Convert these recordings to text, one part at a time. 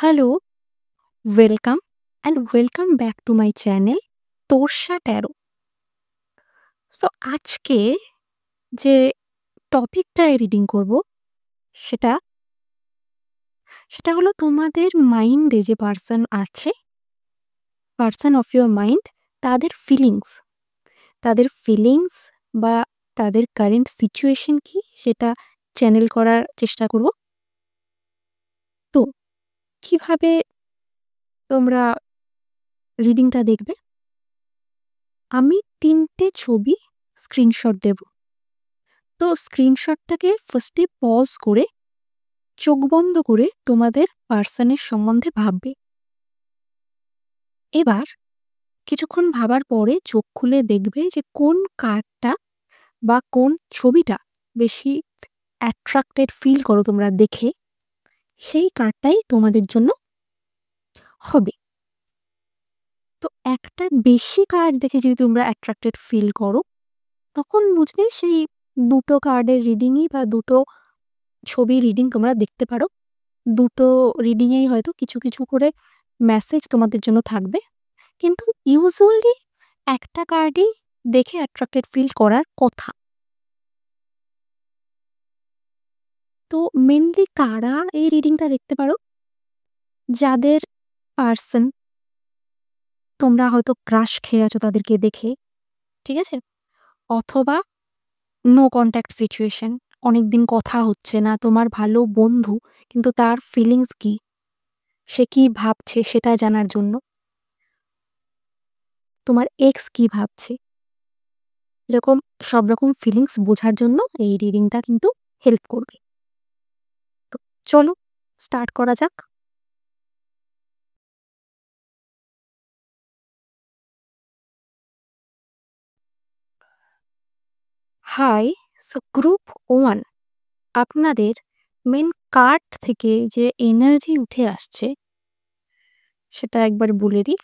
Hello, welcome and welcome back to my channel Torsa taro. So আজকে যে টপিকটায় reading করব সেটা সেটা হলো তোমাদের মাইন্ডে যে পার্সন আছে, পার্সন অফ ইউর মাইন্ড, তাদের ফিলিংস তাদের ফিলিংস বা তাদের কারেন্ট সিচুয়েশন কি সেটা চ্যানেল করার চেষ্টা করব। তো কিভাবে তোমরা রিডিংটা দেখবে? আমি ৩টে ছবি স্ক্রিনশট দেব। তো স্ক্রিনশটটাকে ফার্স্টে পজ করে চোখ বন্ধ করে তোমাদের পার্সনের সম্বন্ধে ভাববে। এবার কিছুক্ষণ ভাবার পরে চোখ খুলে দেখবে যে কোন কার্ডটা বা কোন ছবিটা বেশি অ্যাট্রাক্টেড ফিল করো তোমরা দেখে, সেই কার্ডটাই তোমাদের জন্য হবে। তো একটা বেশি কার্ড দেখে যদি তোমরা অ্যাট্রাক্টেড ফিল করো, তখন বুঝবে সেই দুটো কার্ডের রিডিংই বা দুটো ছবির রিডিং তোমরা দেখতে পারো। দুটো রিডিংয়েই হয়তো কিছু, কিছু করে মেসেজ তোমাদের জন্য থাকবে। কিন্তু ইউজুয়ালি একটা কার্ডই দেখে অ্যাট্রাক্টেড ফিল করার কথা। তো মেইনলি কারা এই রিডিংটা দেখতে পারো? যাদের পার্সন তোমরা হয়তো ক্রাশ খেয়ে আছো তাদেরকে দেখে, ঠিক আছে? অথবা নো কনট্যাক্ট সিচুয়েশন, অনেকদিন কথা হচ্ছে না, তোমার ভালো বন্ধু কিন্তু তার ফিলিংস কি, সে কি ভাবছে সেটা জানার জন্য। তোমার এক্স কি ভাবছে, এরকম সব রকম ফিলিংস বোঝার জন্য এই রিডিংটা কিন্তু হেল্প করবে। তো চলো স্টার্ট করা যাক। হাই, সো গ্রুপ 1, আপনাদের মেন কার্ড থেকে যে এনার্জি উঠে আসছে সেটা একবার বলে দিই।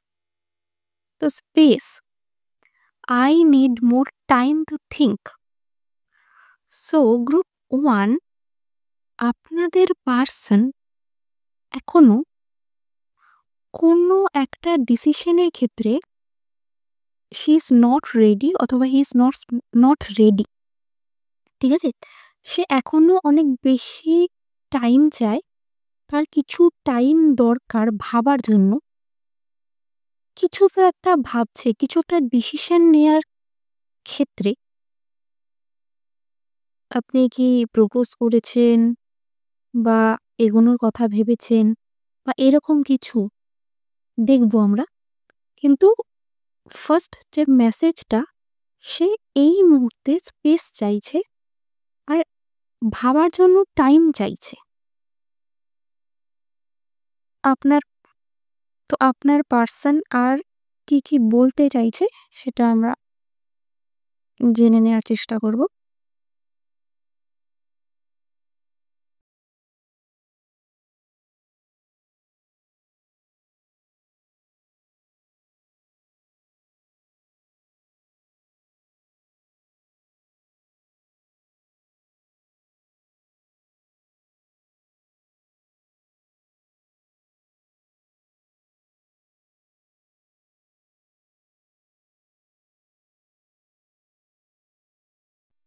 তো space, I need more time to think. So group 1, আপনাদের পার্সন এখনো কোনো একটা ডিসিশনের ক্ষেত্রে শি ইজ নট রেডি অথবা হি ইজ নট রেডি, ঠিক আছে? সে এখনো অনেক বেশি টাইম চায়, তার কিছু টাইম দরকার ভাবার জন্য। কিছু তো একটা ভাবছে, কিছু একটা ডিসিশন নেয়ার ক্ষেত্রে আপনি কি প্রপোজ করেছেন বা এগোনোর কথা ভেবেছেন বা এরকম কিছু দেখব আমরা। কিন্তু ফার্স্ট যে মেসেজটা, সে এই মুহূর্তে স্পেস চাইছে আর ভাবার জন্য টাইম চাইছে। আপনার আপনার পার্সন আর কি, কি বলতে চাইছে সেটা আমরা জেনে নেয়ার চেষ্টা করব।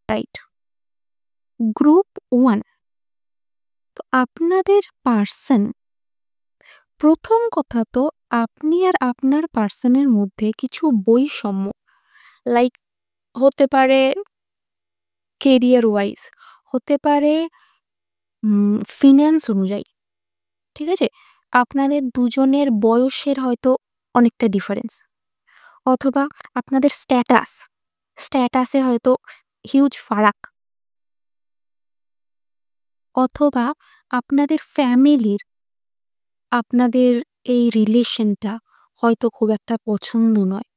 রাইট। গ্রুপ 1, তো আপনাদের পার্সন, প্রথম কথা তো আপনি আর আপনার পার্সনের মধ্যে কিছু বৈষম্য, লাইক হতে পারে কেরিয়ার ওয়াইজ, হতে পারে ফিন্যান্স অনুযায়ী, ঠিক আছে? আপনাদের দুজনের বয়সের হয়তো অনেকটা ডিফারেন্স, অথবা আপনাদের স্ট্যাটাসে হয়তো হিউজ ফারাক, অথবা আপনাদের ফ্যামিলির আপনাদের এই রিলেশনটা হয়তো খুব একটা পছন্দ নয়।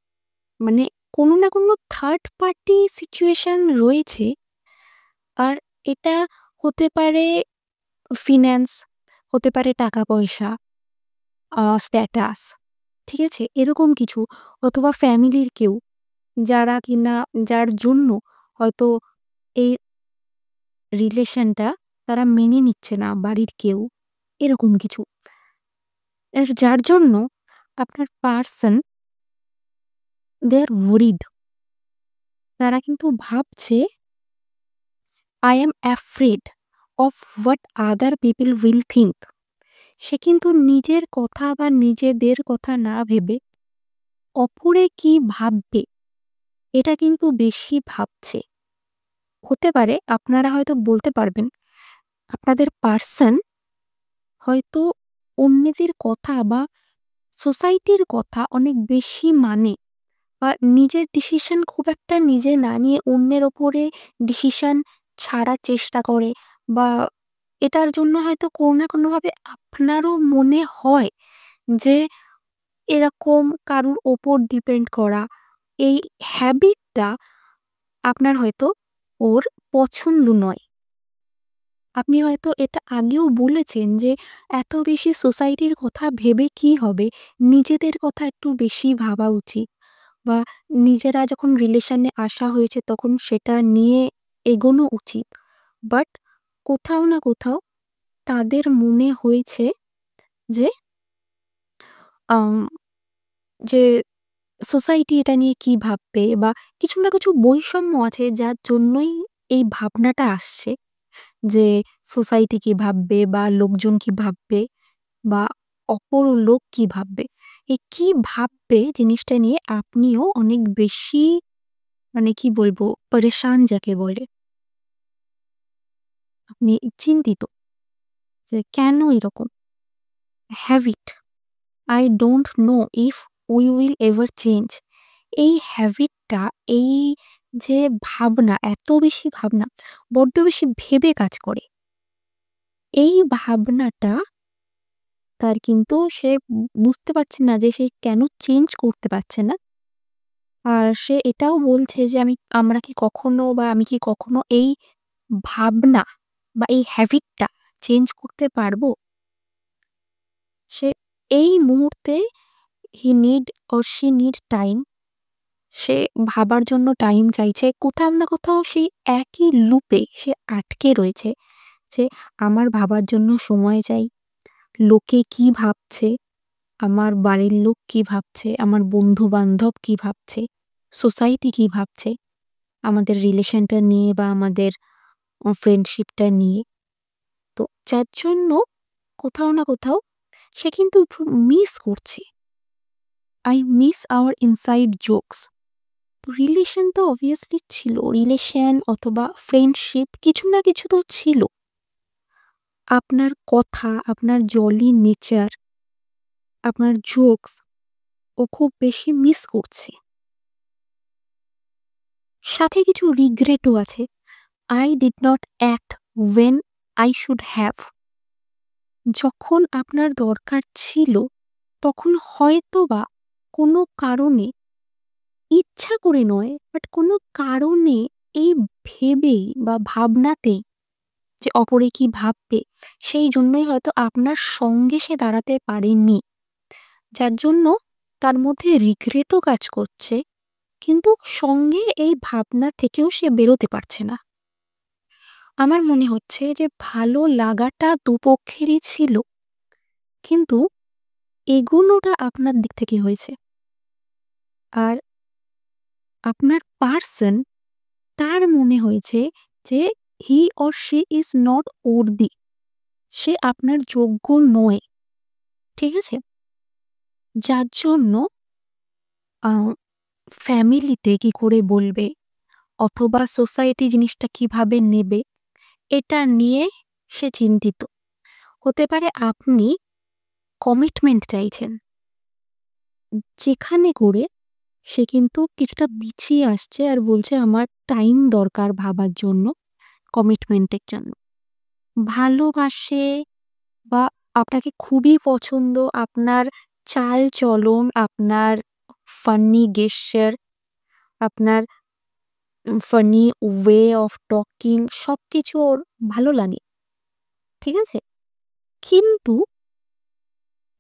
মানে কোনো না কোনো থার্ড পার্টি সিচুয়েশন রয়েছে। আর এটা হতে পারে ফিন্যান্স, হতে পারে টাকা পয়সা, স্ট্যাটাস, ঠিক আছে? এরকম কিছু, অথবা ফ্যামিলির কেউ যারা কিনা, যার জন্য হয়তো এই রিলেশনটা তারা মেনে নিচ্ছে না, বাড়ির কেউ, এরকম কিছু। যার জন্য আপনার পার্সন দে আর ওরিড। তারা কিন্তু ভাবছে I am afraid of what other people will think. সে কিন্তু নিজের কথা বা নিজেদের কথা না ভেবে অপরে কি ভাববে এটা কিন্তু বেশি ভাবছে। হতে পারে আপনারা হয়তো বলতে পারবেন আপনাদের পার্সন হয়তো অন্যদের কথা বা সোসাইটির কথা অনেক বেশি মানে, বা নিজের ডিসিশন খুব একটা নিজে না নিয়ে অন্যের ওপরে ডিসিশন ছাড়ার চেষ্টা করে, বা এটার জন্য হয়তো কোনো না কোনোভাবে আপনারও মনে হয় যে এরকম কারুর ওপর ডিপেন্ড করা, এই হ্যাবিটটা আপনার হয়তো ওর পছন্দ নয়। আপনি হয়তো এটা আগেও বলেছেন যে এত বেশি সোসাইটির কথা ভেবে কি হবে, নিজেদের কথা একটু বেশি ভাবা উচিত, বা নিজেরা যখন রিলেশনে আসা হয়েছে তখন সেটা নিয়ে এগোনো উচিত। বাট কোথাও না কোথাও তাদের মনে হয়েছে যে আম, যে সোসাইটি এটা নিয়ে কি ভাববে, বা কিছু না কিছু বৈষম্য আছে যার জন্যই এই ভাবনাটা আসছে যে সোসাইটি কি ভাববে বা লোকজন কি ভাববে বা অপর লোক কি ভাববে। এই কি ভাববে জিনিসটা নিয়ে আপনিও অনেক বেশি, মানে কি বলবো, পরেশান যাকে বলে, আপনি চিন্তিত যে কেন এরকম habit. I don't know if we will ever change. এই হ্যাবিটটা, এই যে ভাবনা, এত বেশি ভাবনা, বড্ড বেশি ভেবে কাজ করে। এই ভাবনাটা তার কিন্তু সে বুঝতে পারছে না যে সে কেন চেঞ্জ করতে পারছে না। আর সে এটাও বলছে যে আমি কি কখনো এই ভাবনা বা এই হ্যাবিটটা চেঞ্জ করতে পারবো? সে এই মুহূর্তে he need or she need time. সে ভাবার জন্য টাইম চাইছে। কোথাও না কোথাও সেই একই লুপে সে আটকে রয়েছে যে আমার ভাবার জন্য সময় চাই। লোকে কি ভাবছে? আমার বাড়ির লোক কি ভাবছে? আমার বন্ধু-বান্ধব কি ভাবছে? সোসাইটি কি ভাবছে? আমাদের রিলেশনটা নিয়ে বা আমাদের ফ্রেন্ডশিপটা নিয়ে। তো যার জন্য কোথাও না কোথাও সে কিন্তু মিস করছে। I miss our inside jokes. Relation তো অবভিয়াসলি ছিল। রিলেশন অথবা ফ্রেন্ডশিপ কিছু না কিছু তো ছিল। আপনার কথা, আপনার জলি নেচার, আপনার জোকস ও খুব বেশি মিস করছে। সাথে কিছু রিগ্রেটও আছে। I did not act when I should have. যখন আপনার দরকার ছিল তখন হয়তোবা কোনো কারণে, ইচ্ছা করে নয়, বাট কোনো কারণে এই ভেবেই বা ভাবনাতেই যে অপরে কি ভাববে, সেই জন্যই হয়তো আপনার সঙ্গে সে দাঁড়াতে পারেনি। যার জন্য তার মধ্যে রিগ্রেটও কাজ করছে, কিন্তু সঙ্গে এই ভাবনা থেকেও সে বেরোতে পারছে না। আমার মনে হচ্ছে যে ভালো লাগাটা দুপক্ষেরই ছিল, কিন্তু এগুলোটা আপনার দিক থেকে হয়েছে। আর আপনার পার্সন, তার মনে হয়েছে যে he or she is not worthy, সে আপনার যোগ্য নয়। ঠিক আছে? যার জন্য ফ্যামিলিতে কি করে বলবে অথবা সোসাইটি জিনিসটা কিভাবে নেবে, এটা নিয়ে সে চিন্তিত। হতে পারে আপনি কমিটমেন্ট চাইছেন, যেখানে করে সে কিন্তু কিছুটা পিছিয়ে আসছে আর বলছে আমার টাইম দরকার ভাবার জন্য, কমিটমেন্টের জন্য। ভালোবাসে বা আপনাকে খুবই পছন্দ, আপনার চাল-চলন, আপনার ফান্নি গেসচার, আপনার ফানি ওয়ে অফ টকিং সবকিছু ওর ভালো লাগে। ঠিক আছে? কিন্তু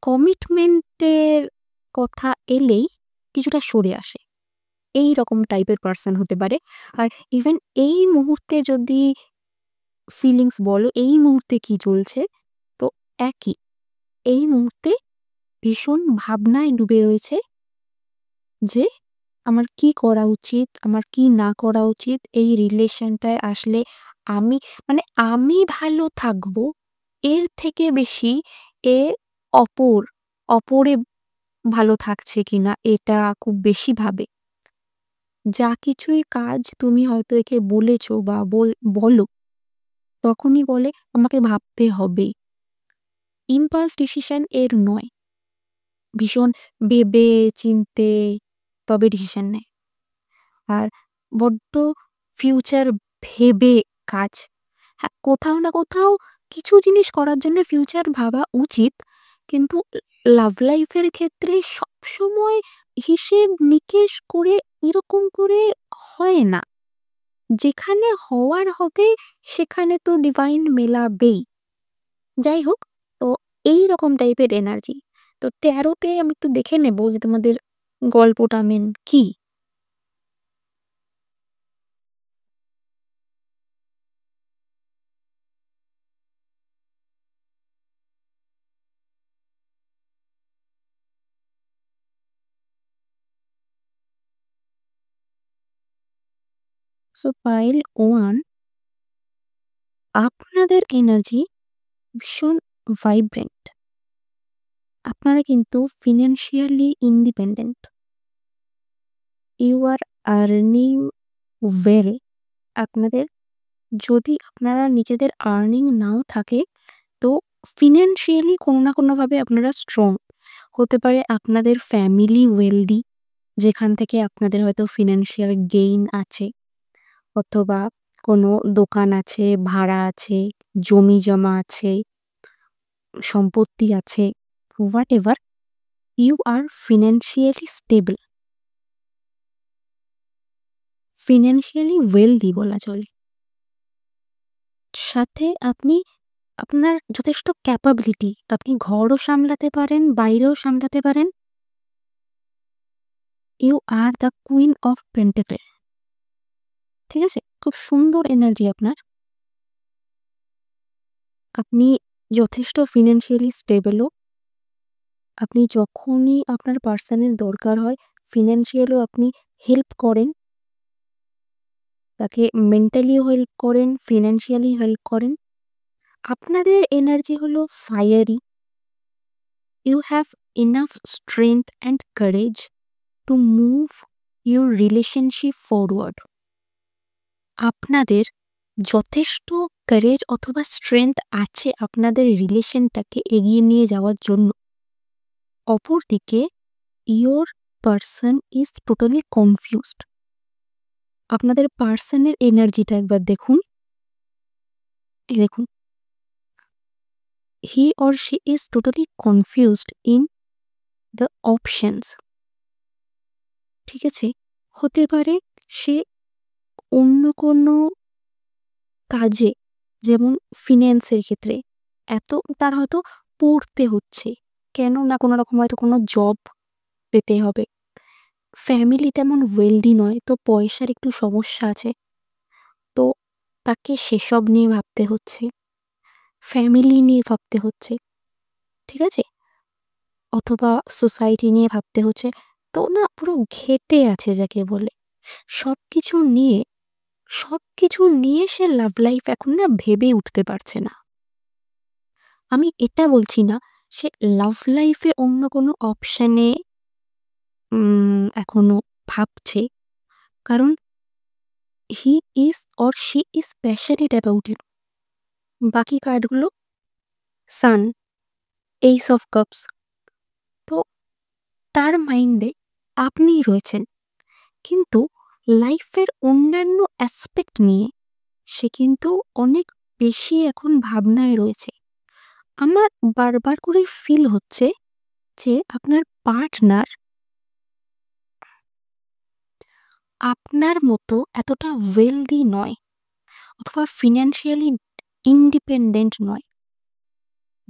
কমিটমেন্টের কথা এলেই কিছুটা সরে আসে। এইরকম টাইপের পারসন হতে পারে। আর ইভেন এই মুহূর্তে যদি ফিলিংস বলো, এই মুহূর্তে কি চলছে? তো একই। এই মুহূর্তে ভীষণ ভাবনায় ডুবে রয়েছে যে আমার কি করা উচিত, আমার কি না করা উচিত, এই রিলেশনটায় আসলে আমি মানে আমি ভালো থাকবো এর থেকে বেশি এ অপর অপরে ভালো থাকছে কিনা এটা খুব বেশি ভাবে। যা কিছুই কাজ তুমি হয়তো একে বলেছো বা বলো, তখনই বলে আমাকে ভাবতে হবে। ইম্পালস ডিসিশন এর নয়। ভীষণ ভেবে চিন্তে তবে ডিসিশন নেয়। আর বড্ড ফিউচার ভেবে কাজ। হ্যাঁ, কোথাও না কোথাও কিছু জিনিস করার জন্য ফিউচার ভাবা উচিত। কিন্তু লাভ লাইফের ক্ষেত্রে সবসময় হিসেব নিকেশ করে এরকম করে হয় না। যেখানে হওয়ার হবে সেখানে তো ডিভাইন মেলাবেই। যাই হোক, তো এইরকম টাইপের এনার্জি। তো ১৩ তে আমি একটু দেখে নেব যে তোমাদের গল্পটা মেন কি? সো পাইল 1, আপনাদের এনার্জি ভীষণ ভাইব্রেন্ট। আপনারা কিন্তু financially independent. You are earning well. আপনাদের যদি আপনারা নিজেদের আর্নিং নাও থাকে, তো ফিন্যান্সিয়ালি কোনো না কোনোভাবে আপনারা স্ট্রং। হতে পারে আপনাদের ফ্যামিলি ওয়েলদি, যেখান থেকে আপনাদের হয়তো ফিন্যান্সিয়াল গেইন আছে, অথবা কোনো দোকান আছে, ভাড়া আছে, জমি জমা আছে, সম্পত্তি আছে, whatever, you are financially stable, financially wealthy বলা চলে। সাথে আপনি আপনার যথেষ্ট ক্যাপাবিলিটি, আপনি ঘরও সামলাতে পারেন, বাইরেও সামলাতে পারেন। You are the queen of pentacle. ঠিক আছে? খুব সুন্দর এনার্জি আপনার। আপনি যথেষ্ট ফিন্যান্সিয়ালি স্টেবলও। আপনি যখনই আপনার পার্সনের দরকার হয়, ফিন্যান্সিয়ালও আপনি হেল্প করেন। তাকে মেন্টালিও হেল্প করেন, ফিন্যান্সিয়ালি হেল্প করেন। আপনাদের এনার্জি হলো fiery. You have enough strength and courage to move your relationship forward. আপনাদের যথেষ্ট কারেজ অথবা স্ট্রেংথ আছে আপনাদের রিলেশনটাকে এগিয়ে নিয়ে যাওয়ার জন্য। অপরদিকে your person is totally confused. আপনাদের পার্সনের এনার্জিটা একবার দেখুন। এই দেখুন, he or she is totally confused in the options. ঠিক আছে? হতে পারে সে অন্য কোনো কাজে, যেমন ফিন্যান্সের ক্ষেত্রে এত তার হয়তো পড়তে হচ্ছে, কেন না কোনো রকম হয়তো কোনো জব পেতে হবে। ফ্যামিলি তেমন ওয়েলদি নয়, তো পয়সার একটু সমস্যা আছে, তো তাকে সেসব নিয়ে ভাবতে হচ্ছে, ফ্যামিলি নিয়ে ভাবতে হচ্ছে। ঠিক আছে? অথবা সোসাইটি নিয়ে ভাবতে হচ্ছে। তো না পুরো ঘেঁটে আছে যাকে বলে। সবকিছু নিয়ে সবকিছু নিয়ে সে লাভ লাইফ এখন না ভেবে উঠতে পারছে না। আমি এটা বলছি না সে লাভ লাইফে অন্য কোনো অপশনে এখনো ভাবছে। কারণ he is or she is passionate about it. বাকি কার্ডগুলো সান, এইস অফ কাপস। তো তার মাইন্ডে আপনিই রয়েছেন। কিন্তু লাইফের অন্যান্য অ্যাসপেক্ট নিয়ে সে কিন্তু অনেক বেশি এখন ভাবনায় রয়েছে। আমার বারবার করে ফিল হচ্ছে যে আপনার পার্টনার আপনার মতো এতটা ওয়েলদি নয়, অথবা ফিন্যান্সিয়ালি ইন্ডিপেন্ডেন্ট নয়,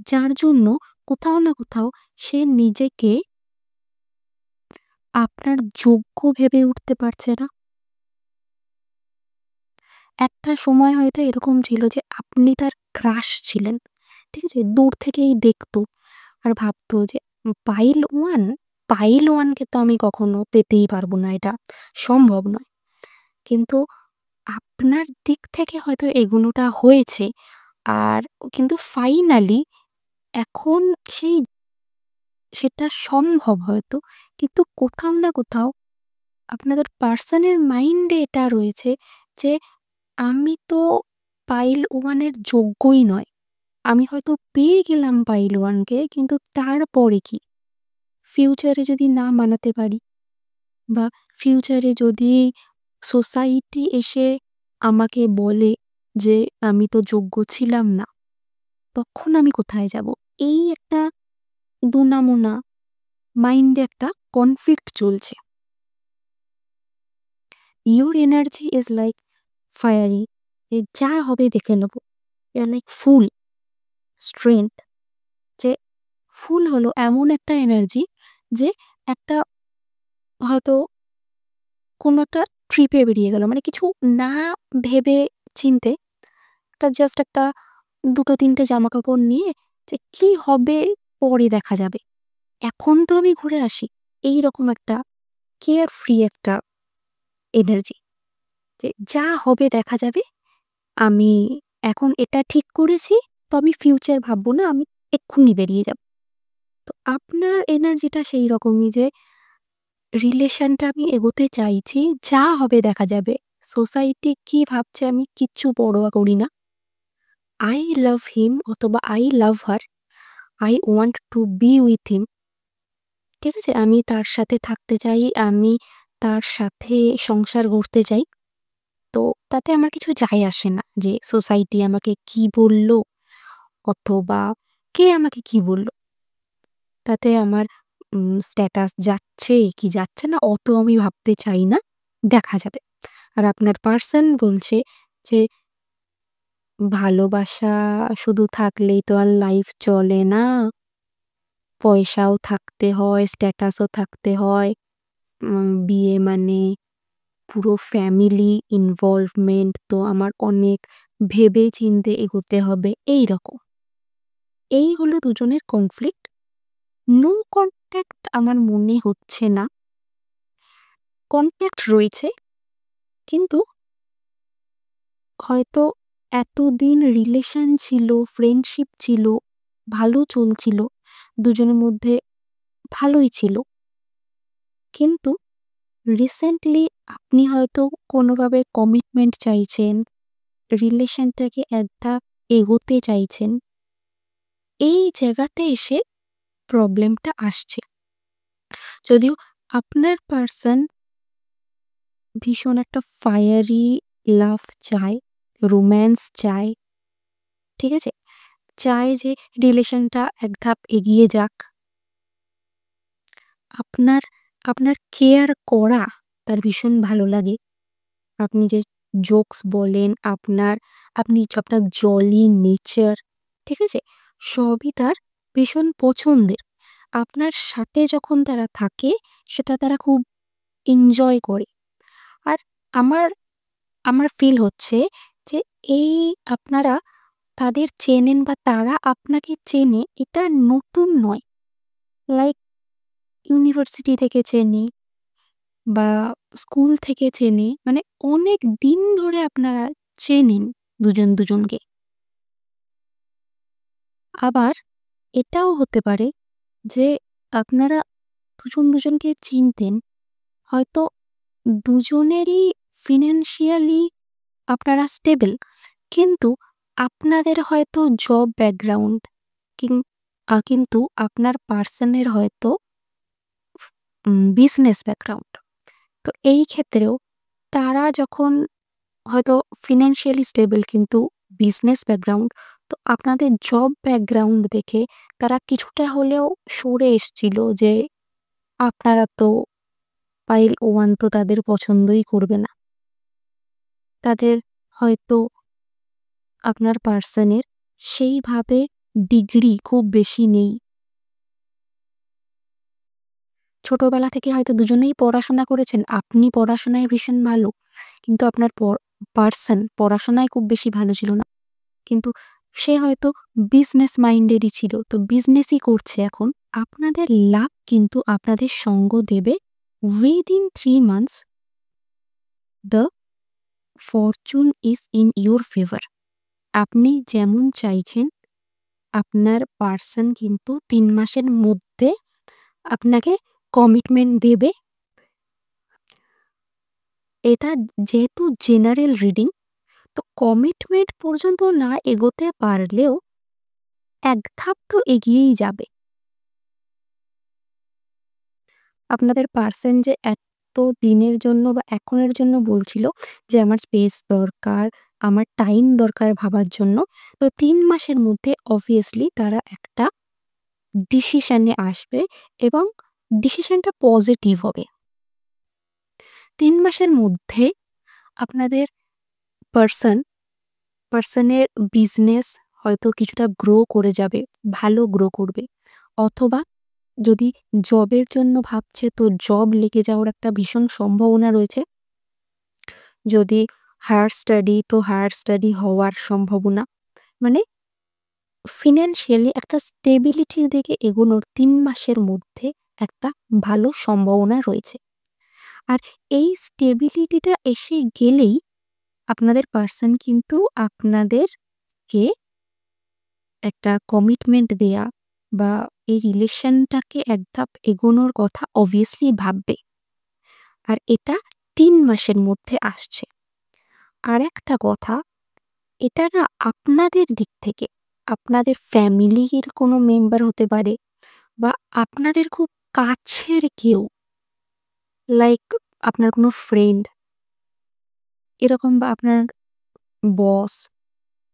যার জন্য কোথাও না কোথাও সে নিজেকে আপনার যোগ্য ভেবে উঠতে পারছে না। একটা সময় হয়তো এরকম ছিল যে আপনি তার ক্রাশ ছিলেন। ঠিক আছে? দূর থেকেই দেখতো আর ভাবতো যে পাইল 1 পাইল 1 কে তো আমি কখনো পেতেই পারবো না। এটা সম্ভব নয়। কিন্তু আপনার দিক থেকে হয়তো এগোনোটা হয়েছে। আর কিন্তু ফাইনালি এখন সেই সেটা সম্ভব হয়তো। কিন্তু কোথাও না কোথাও আপনাদের পার্সনের মাইন্ডে এটা রয়েছে যে, আমি তো পাইল 1 এর যোগ্যই নয়। আমি হয়তো পেয়ে গেলাম পাইল 1 কে, কিন্তু তারপরে কি? ফিউচারে যদি না মানাতে পারি বা ফিউচারে যদি সোসাইটি এসে আমাকে বলে যে আমি তো যোগ্য ছিলাম না, তখন আমি কোথায় যাব? এই একটা দুনামুনা মাইন্ডে একটা কনফ্লিক্ট চলছে। Your energy is like fiery, যে যা হবে দেখে নেব। You are like full strength, যে ফুল হলো এমন একটা এনার্জি যে একটা হয়তো কোনো একটা ট্রিপে বেরিয়ে গেল। মানে কিছু না ভেবে চিন্তে জাস্ট একটা ২টো-৩টে জামাকাপড় নিয়ে যে কি হবে পরে দেখা যাবে। এখন তো আমি ঘুরে আসি। এইরকম একটা কেয়ার ফ্রি একটা এনার্জি, যে যা হবে দেখা যাবে। আমি এখন এটা ঠিক করেছি, তো আমি ফিউচার ভাববো না, আমি এক্ষুনি বেরিয়ে যাব। তো আপনার এনার্জিটা সেই রকমই, যে রিলেশনটা আমি এগোতে চাইছি, যা হবে দেখা যাবে। সোসাইটি কি ভাবছে আমি কিচ্ছু পরোয়া করি না। আই লাভ হিম অথবা I love her, I want two B with him. ঠিক আছে? আমি তার সাথে থাকতে চাই, আমি তার সাথে সংসার গড়তে চাই। তো তাতে আমার কিছু যায় আসে না যে সোসাইটি আমাকে কি বলল অথবা কে আমাকে কি বলল। তাতে আমার স্ট্যাটাস যাচ্ছে কি যাচ্ছে না অত আমি ভাবতে চাই না। দেখা যাবে। আর আপনার পার্সন বলছে যে, ভালোবাসা শুধু থাকলেই তো আর লাইফ চলে না। পয়সাও থাকতে হয়, স্ট্যাটাসও থাকতে হয়। বিয়ে মানে পুরো ফ্যামিলি ইনভলভমেন্ট, তো আমার অনেক ভেবে চিন্তে এগোতে হবে, এইরকম। এই হলো দুজনের কনফ্লিক্ট। নো কনট্যাক্ট আমার মনে হচ্ছে না। কনট্যাক্ট রয়েছে, কিন্তু হয়তো এতদিন রিলেশন ছিল, ফ্রেন্ডশিপ ছিল, ভালো চলছিল, দুজনের মধ্যে ভালোই ছিল। কিন্তু রিসেন্টলি আপনি হয়তো কোনোভাবে কমিটমেন্ট চাইছেন, রিলেশনটাকে এক ধাপ এগোতে চাইছেন। এই জায়গাতে এসে প্রবলেমটা আসছে। যদিও আপনার পার্সন ভীষণ একটা ফায়ারি লাভ চায়, রোম্যান্স চায়, ঠিক আছে? চায় যে রিলেশনটা এক ধাপ এগিয়ে যাক। আপনার আপনার কেয়ার করা তার ভীষণ ভালো লাগে। আপনি যে জোকস বলেন, আপনার জলি নেচার, ঠিক আছে? সবই তার ভীষণ পছন্দের। আপনার সাথে যখন তারা থাকে, সেটা তারা খুব এনজয় করে। আর আমার আমার ফিল হচ্ছে যে এই আপনারা তাদের চেনেন বা তারা আপনাকে চেনে, এটা নতুন নয়। লাইক ইউনিভার্সিটি থেকে চেনে বা স্কুল থেকে চেনে, মানে অনেক দিন ধরে আপনারা চেনেন দুজন দুজনকে। আবার এটাও হতে পারে যে আপনারা দুজন দুজনকে চিনতেন, হয়তো দুজনেরই ফিনান্সিয়ালি আপনারা স্টেবল, কিন্তু আপনাদের হয়তো জব ব্যাকগ্রাউন্ড কিন্তু আপনার পার্সনের হয়তো বিজনেস ব্যাকগ্রাউন্ড। তো এই ক্ষেত্রেও তারা যখন হয়তো ফিনান্সিয়ালি স্টেবল কিন্তু বিজনেস ব্যাকগ্রাউন্ড, তো আপনাদের জব ব্যাকগ্রাউন্ড দেখে তারা কিছুটা হলেও সরে এসছিল যে আপনারা তো পাইল 1 তো তাদের পছন্দই করবে না। তাদের হয়তো আপনার পার্সনের সেইভাবে ডিগ্রি খুব বেশি নেই। ছোটবেলা থেকে হয়তো দুজনেই পড়াশোনা করেছেন। আপনি পড়াশোনায় ভীষণ ভালো। কিন্তু আপনার পার্সন পড়াশোনায় খুব বেশি ভালো ছিল না। কিন্তু সে হয়তো বিজনেস মাইন্ডেডই ছিল, তো বিজনেসই করছে এখন। আপনাদের লাক কিন্তু আপনাদের সঙ্গ দেবে। Within 3 months the fortune is in your favour. আপনি যেমন চাইছেন আপনার পার্সন কিন্তু 3 মাসের মধ্যে আপনাকে কমিটমেন্ট দেবে। এটা যেহেতু জেনারেল রিডিং, তো কমিটমেন্ট পর্যন্ত না এগোতে পারলেও এক ধাপ তো এগিয়েই যাবে। আপনাদের পার্সন যে এত দিনের জন্য বা এখনের জন্য বলছিল যে আমার স্পেস দরকার, আমার টাইম দরকার ভাবার জন্য, তো 3 মাসের মধ্যে অবভিয়াসলি তারা একটা ডিসিশনে আসবে এবং ডিসিশনটা পজিটিভ হবে। 3 মাসের মধ্যে আপনাদের পার্সন পার্সনের বিজনেস হয়তো কিছুটা গ্রো করে যাবে, ভালো গ্রো করবে। অথবা যদি জবের জন্য ভাবছে তো জব লেগে যাওয়ার একটা ভীষণ সম্ভাবনা রয়েছে। যদি হায়ার স্টাডি তো হায়ার স্টাডি হওয়ার সম্ভাবনা। মানে ফিন্যান্সিয়ালি একটা স্টেবিলিটির দিকে এগোনোর 3 মাসের মধ্যে একটা ভালো সম্ভাবনা রয়েছে। আর এই স্টেবিলিটিটা এসে গেলেই আপনাদের পার্সন কিন্তু আপনাদেরকে একটা কমিটমেন্ট দেয়া বা এই রিলেশনটাকে এক ধাপ এগোনোর কথা অবভিয়াসলি ভাববে। আর এটা 3 মাসের মধ্যে আসছে। আরেকটা কথা, এটা না আপনাদের দিক থেকে, আপনাদের ফ্যামিলির কোনো মেম্বার হতে পারে বা আপনাদের খুব কাছের কেউ, লাইক আপনার কোনো ফ্রেন্ড এরকম, বা আপনার বস,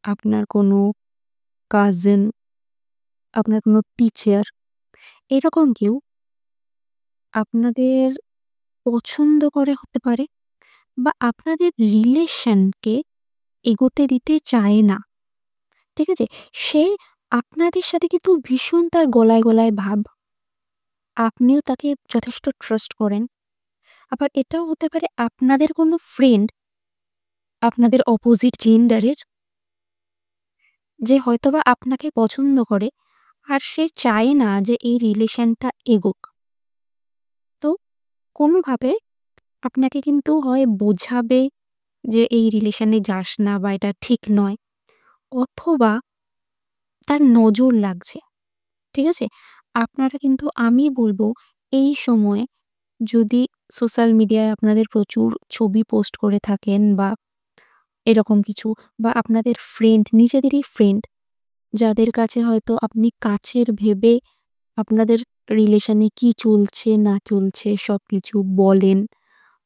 আপনার কোনো কাজিন, আপনার কোনো টিচার, এরকম কেউ আপনাদের পছন্দ করে হতে পারে বা আপনাদের রিলেশনকে এগোতে দিতে চায় না। ঠিক আছে? সে আপনাদের সাথে কিন্তু ভীষণ তার গলায়, গলায় ভাব। আপনিও তাকে যথেষ্ট ট্রাস্ট করেন। আবার এটাও হতে পারে আপনাদের কোনো ফ্রেন্ড, আপনাদের অপোজিট জেন্ডারের, যে হয়তোবা আপনাকে পছন্দ করে আর সে চায় না যে এই রিলেশনটা এগোক। তো কোনোভাবে আপনাকে কিন্তু হয় বোঝাবে যে এই রিলেশনে যাস না বা এটা ঠিক নয়, অথবা তার নজর লাগছে। ঠিক আছে? আপনারা কিন্তু আমি বলব এই সময়ে যদি সোশ্যাল মিডিয়ায় আপনাদের প্রচুর ছবি পোস্ট করে থাকেন বা এরকম কিছু, বা আপনাদের ফ্রেন্ড, নিজেদেরই ফ্রেন্ড যাদের কাছে হয়তো আপনি কাছের ভেবে আপনাদের রিলেশনে কি চলছে না চলছে সবকিছু বলেন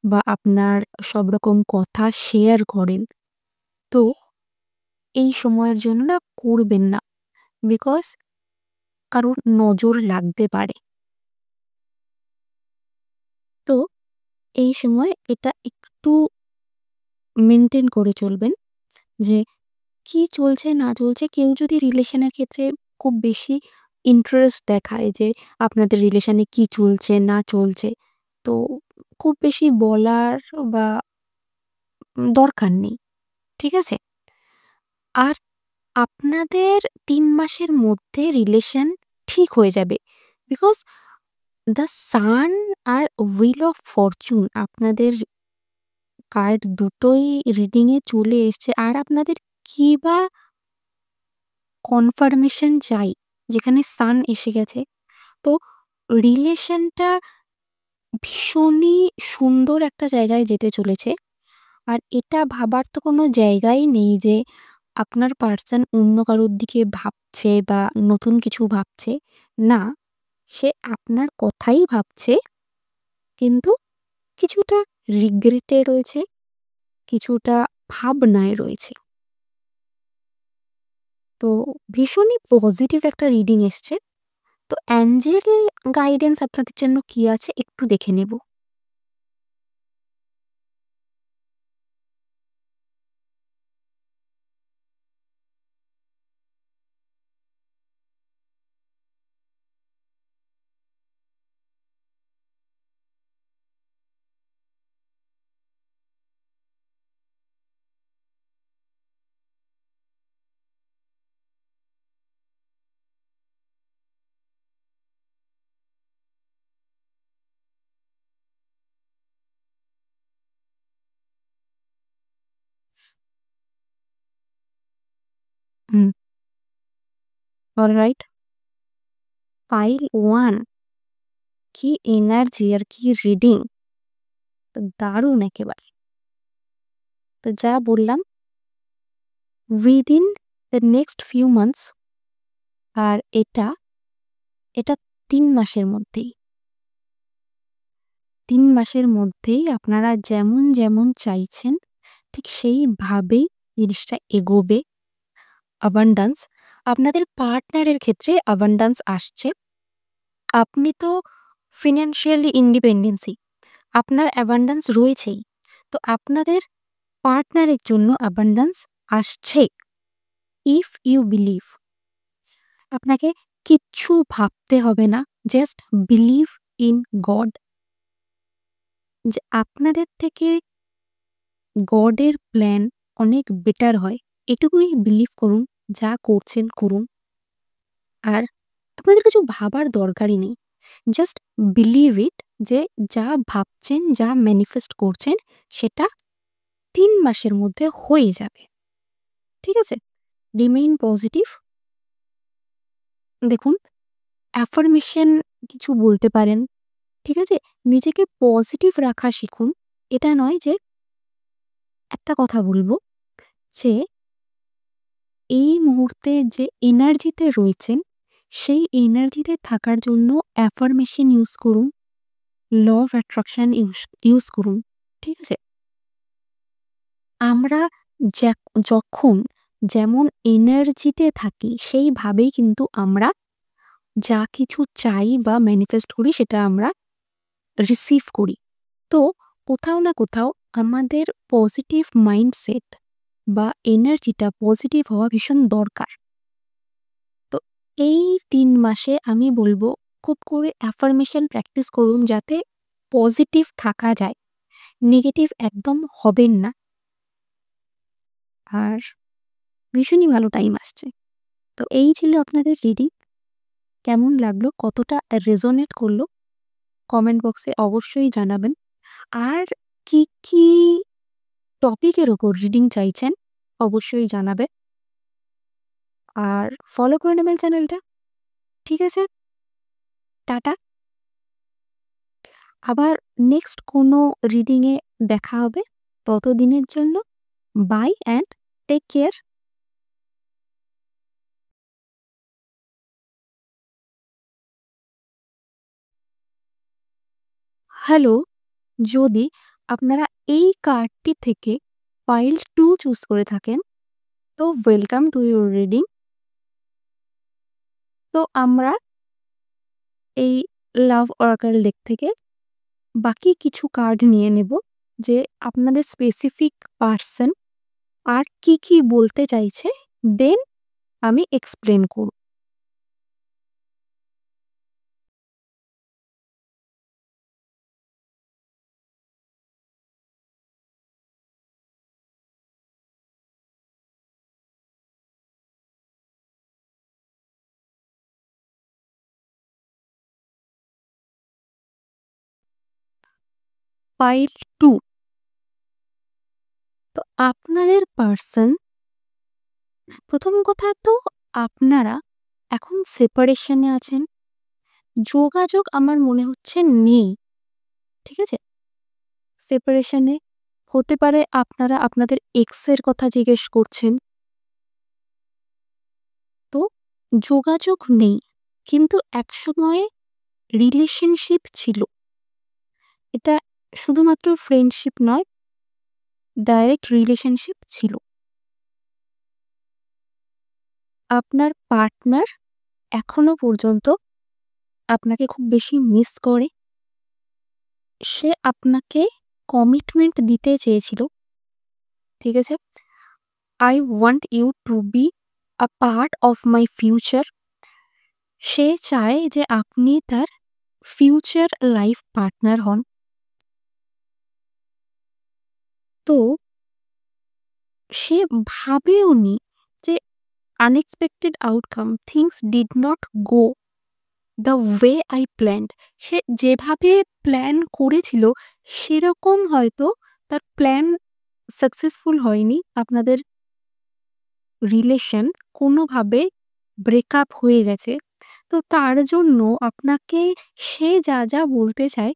বা আপনার সব রকম কথা শেয়ার করেন, তো এই সময়ের জন্য না করবেন না। বিকজ কারোর নজর লাগতে পারে। তো এই সময় এটা একটু মেইনটেইন করে চলবেন যে কি চলছে না চলছে। কেউ যদি রিলেশনের ক্ষেত্রে খুব বেশি ইন্টারেস্ট দেখায় যে আপনাদের রিলেশনে কি চলছে না চলছে, তো খুব বেশি বলার বা দরকার নেই। ঠিক আছে? আর আপনাদের ৩ মাসের মধ্যে রিলেশন ঠিক হয়ে যাবে। বিকজ দ্য সান আর হুইল অফ ফরচুন আপনাদের কার্ড দুটোই রিডিং এ চলে এসছে। আর আপনাদের কি বা কনফার্মেশন চাই, যেখানে সান এসে গেছে। তো রিলেশনটা ভীষণই সুন্দর একটা জায়গায় যেতে চলেছে। আর এটা ভাবার তো কোনো জায়গাই নেই যে আপনার পার্সন অন্য কারোর দিকে ভাবছে বা নতুন কিছু ভাবছে। না, সে আপনার কথাই ভাবছে, কিন্তু কিছুটা রিগ্রেটে রয়েছে, কিছুটা ভাবনায় রয়েছে। তো ভীষণই পজিটিভ একটা রিডিং এসছে। তো অ্যাঞ্জেল গাইডেন্স আপনাদের জন্য কি আছে একটু দেখে নেব। হুম, অলরাইট। পাইল 1 কি এনার্জি আর কি রিডিং! তো দারুণ একেবারে। তো যা বললাম within the next few months আর এটা ৩ মাসের মধ্যেই। ৩ মাসের মধ্যেই আপনারা যেমন চাইছেন ঠিক সেইভাবেই জিনিসটা এগোবে। abundance আপনাদের পার্টনারের ক্ষেত্রে abundance আসছে। আপনি তো ফিন্যান্সিয়ালি ইন্ডিপেন্ডেন্সি, আপনার abundance রয়েছেই। তো আপনাদের পার্টনারের জন্য abundance আসছে। ইফ ইউ বিলিভ, আপনাকে কিচ্ছু ভাবতে হবে না। জাস্ট বিলিভ ইন গড যে আপনাদের থেকে গডের প্ল্যান অনেক বেটার হয়। এটুকুই বিলিভ করুন, যা করছেন করুন। আর আপনাদের কিছু ভাবার দরকারই নেই। জাস্ট বিলিভ ইট যে যা ভাবছেন, যা ম্যানিফেস্ট করছেন সেটা ৩ মাসের মধ্যে হয়ে যাবে। ঠিক আছে? Remain positive. দেখুন, অ্যাফার্মেশন কিছু বলতে পারেন। ঠিক আছে? নিজেকে পজিটিভ রাখা শিখুন। এটা নয় যে একটা কথা বলব যে এই মুহূর্তে যে এনার্জিতে রয়েছেন, সেই এনার্জিতে থাকার জন্য অ্যাফার্মেশন ইউজ করুন, ল অফ অ্যাট্রাকশন ইউজ করুন। ঠিক আছে? আমরা যখন যেমন এনার্জিতে থাকি সেইভাবেই কিন্তু আমরা যা কিছু চাই বা ম্যানিফেস্ট করি সেটা আমরা রিসিভ করি। তো কোথাও না কোথাও আমাদের পজিটিভ মাইন্ডসেট বা এনার্জিটা পজিটিভ হওয়া ভীষণ দরকার। তো এই ৩ মাসে আমি বলব খুব করে অ্যাফার্মেশন প্র্যাকটিস করুন যাতে পজিটিভ থাকা যায়। নেগেটিভ একদম হবেন না। আর ভীষণই ভালো টাইম আসছে। তো এই ছিল আপনাদের রিডিং। কেমন লাগলো? কতটা রেজোনেট করলো? কমেন্ট বক্সে অবশ্যই জানাবেন। আর কি টপিকের ওপর রিডিং চাইছেন অবশ্যই জানাবে। আর ফলো করে নেবেন চ্যানেলটা। ঠিক আছে? টাটা। আবার নেক্সট কোনো রিডিংয়ে দেখা হবে। ততদিনের জন্য bye and take care. Hello, যদি আপনারা এই কার্ডটি থেকে পাইল 2 চুজ করে থাকেন তো ওয়েলকাম টু ইউর রিডিং। তো আমরা এই লাভ অরাকল ডেক থেকে বাকি কিছু কার্ড নিয়ে নেব যে আপনাদের স্পেসিফিক পার্সন আর কি বলতে চাইছে, দেন আমি এক্সপ্লেন করব। পাইল 2, তো আপনাদের পার্সন, প্রথম কথা তো আপনারা এখন সেপারেশনে আছেন। যোগাযোগ আমার মনে হচ্ছে নেই। ঠিক আছে? সেপারেশনে হতে পারে আপনারা আপনাদের এক্সের কথা জিজ্ঞেস করছেন। তো যোগাযোগ নেই। কিন্তু একসময়ে রিলেশনশিপ ছিল। এটা শুধুমাত্র ফ্রেন্ডশিপ নয়, ডাইরেক্ট রিলেশনশিপ ছিল। আপনার পার্টনার এখনো পর্যন্ত আপনাকে খুব বেশি মিস করে। সে আপনাকে কমিটমেন্ট দিতে চেয়েছিল। ঠিক আছে? I want you to be a part of my future. সে চায় যে আপনি তার ফিউচার লাইফ পার্টনার হন। তো সে ভাবেওনি যে unexpected outcome, things did not go the way I planned. সে যেভাবে প্ল্যান করেছিল সেরকম হয়তো তার প্ল্যান সাকসেসফুল হয়নি। আপনাদের রিলেশন কোনোভাবে ব্রেকআপ হয়ে গেছে। তো তার জন্য আপনাকে সে যা, যা বলতে চায়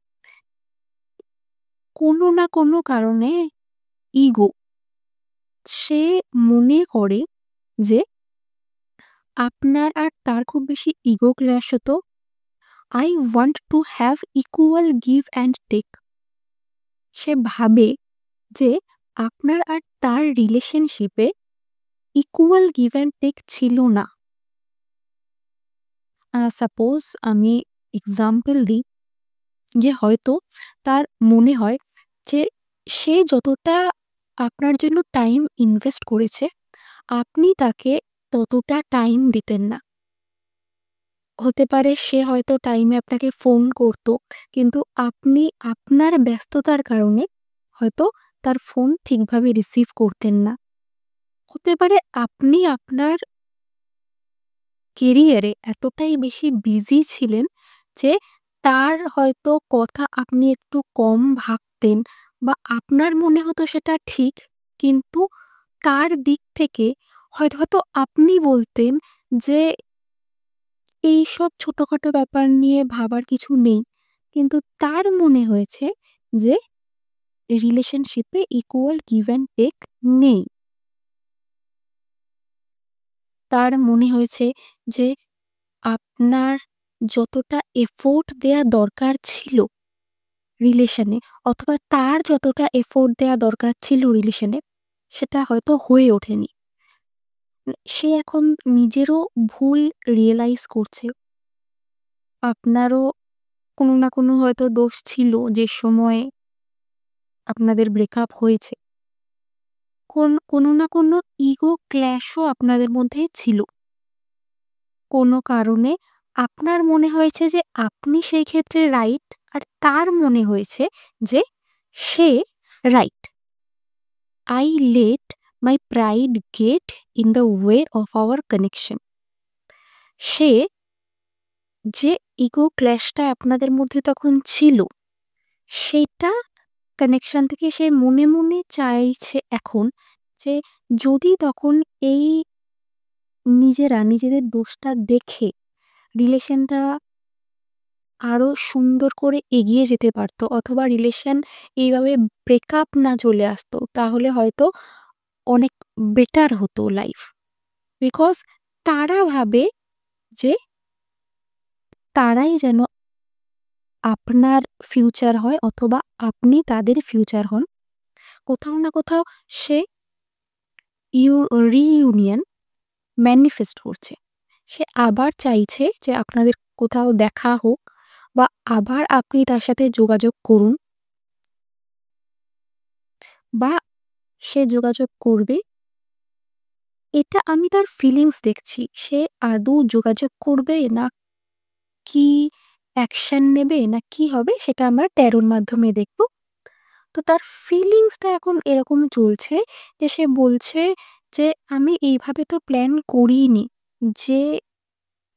কোনো না কোনো কারণে ইগো। সে মনে করে যে আপনার আর তার খুব বেশি ইগো ক্ল্যাশ হতো। I want to have equal give and take. সে ভাবে যে আপনার আর তার রিলেশনশিপে ইকুয়াল গিভ অ্যান্ড টেক ছিল না। সাপোজ আমি এক্সাম্পল দিই যে হয়তো তার মনে হয় যে সে যতটা আপনার জন্য টাইম ইনভেস্ট করেছে, আপনি তাকে ততটা টাইম দিতেন না। হতে পারে সে হয়তো টাইমে আপনাকে ফোন করত, কিন্তু আপনি আপনার ব্যস্ততার কারণে হয়তো তার ফোন ঠিকভাবে রিসিভ করতেন না। হতে পারে আপনি আপনার কেরিয়ারে এতটাই বেশি বিজি ছিলেন যে তার হয়তো কথা আপনি একটু কম ভাবতেন, বা আপনার মনে হতো সেটা ঠিক, কিন্তু তার দিক থেকে হয়তো হয়তো আপনি বলতেন যে এইসব ছোটখাটো ব্যাপার নিয়ে ভাবার কিছু নেই। কিন্তু তার মনে হয়েছে যে রিলেশনশিপে ইকুয়াল গিভ অ্যান্ড টেক নেই। তার মনে হয়েছে যে আপনার যতটা এফোর্ট দেয়া দরকার ছিল রিলেশনে, অথবা তার যতটা এফোর্ট দেয়া দরকার ছিল রিলেশনে, সেটা হয়তো হয়ে ওঠেনি। সে এখন নিজেরও ভুল রিয়ালাইজ করছে। আপনারও কোনো না কোনো হয়তো দোষ ছিল যে সময়ে আপনাদের ব্রেকআপ হয়েছে। কোনো না কোনো ইগো ক্ল্যাশও আপনাদের মধ্যে ছিল। কোনো কারণে আপনার মনে হয়েছে যে আপনি সেই ক্ষেত্রে রাইট, আর তার মনে হয়েছে যে সে right. I let my pride get in the way of our connection. সে যে ইগো ক্ল্যাশটা আপনাদের মধ্যে তখন ছিল, সেটা কানেকশন থেকে সে মনে, মনে চাইছে এখন যে যদি তখন এই নিজেরা নিজেদের দোষটা দেখে রিলেশনটা আরো সুন্দর করে এগিয়ে যেতে পারত, অথবা রিলেশন এইভাবে ব্রেকআপ না চলে আসতো, তাহলে হয়তো অনেক বেটার হতো লাইফ। বিকজ তারা ভাবে যে তারাই যেন আপনার ফিউচার হয়, অথবা আপনি তাদের ফিউচার হন। কোথাও না কোথাও সে রিইউনিয়ন ম্যানিফেস্ট করছে। সে আবার চাইছে যে আপনাদের কোথাও দেখা হোক, বা আবার আপনি তার সাথে যোগাযোগ করুন, বা সে যোগাযোগ করবে। এটা আমি তার ফিলিংস দেখছি। সে আদৌ যোগাযোগ করবে, না কি অ্যাকশন নেবে, না কি হবে, সেটা আমরা ট্যারোর মাধ্যমে দেখব। তো তার ফিলিংসটা এখন এরকম চলছে যে সে বলছে যে আমি এইভাবে তো প্ল্যান করিনি, যে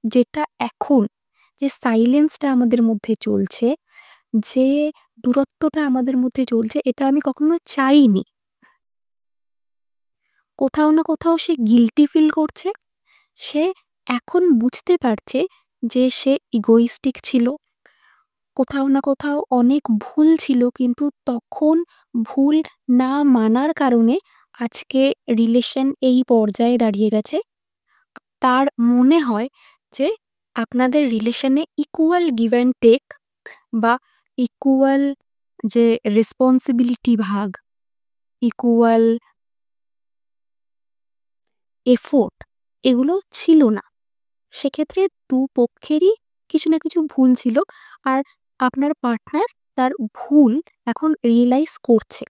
যেটা এখন যে সাইলেন্সটা আমাদের মধ্যে চলছে, যে দূরত্বটা আমাদের মধ্যে চলছে, এটা আমি কখনো চাইনি। কোথাও না কোথাও সে গিল্টি ফিল করছে। সে এখন বুঝতে পারছে যে সে ইগোইস্টিক ছিল। কোথাও না কোথাও অনেক ভুল ছিল, কিন্তু তখন ভুল না মানার কারণে আজকে রিলেশন এই পর্যায়ে দাঁড়িয়ে গেছে। তার মনে হয় যে আপনাদের রিলেশনে ইকুয়াল গিভ অ্যান্ড টেক, বা ইকুয়াল যে রেসপন্সিবিলিটি ভাগ, ইকুয়াল এফোর্ট, এগুলো ছিল না। সেক্ষেত্রে দুপক্ষেরই কিছু না কিছু ভুল ছিল, আর আপনার পার্টনার তার ভুল এখন রিয়েলাইজ করছে।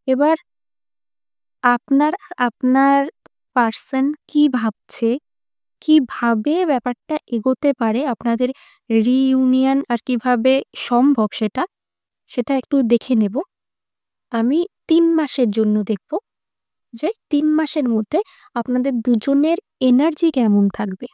এবার আপনার পার্সন কি ভাবছে, কিভাবে ব্যাপারটা এগোতে পারে, আপনাদের রিইউনিয়ন আর কিভাবে সম্ভব সেটা একটু দেখে নেব। আমি ৩ মাসের জন্য দেখব যে ৩ মাসের মধ্যে আপনাদের দুজনের এনার্জি কেমন থাকবে।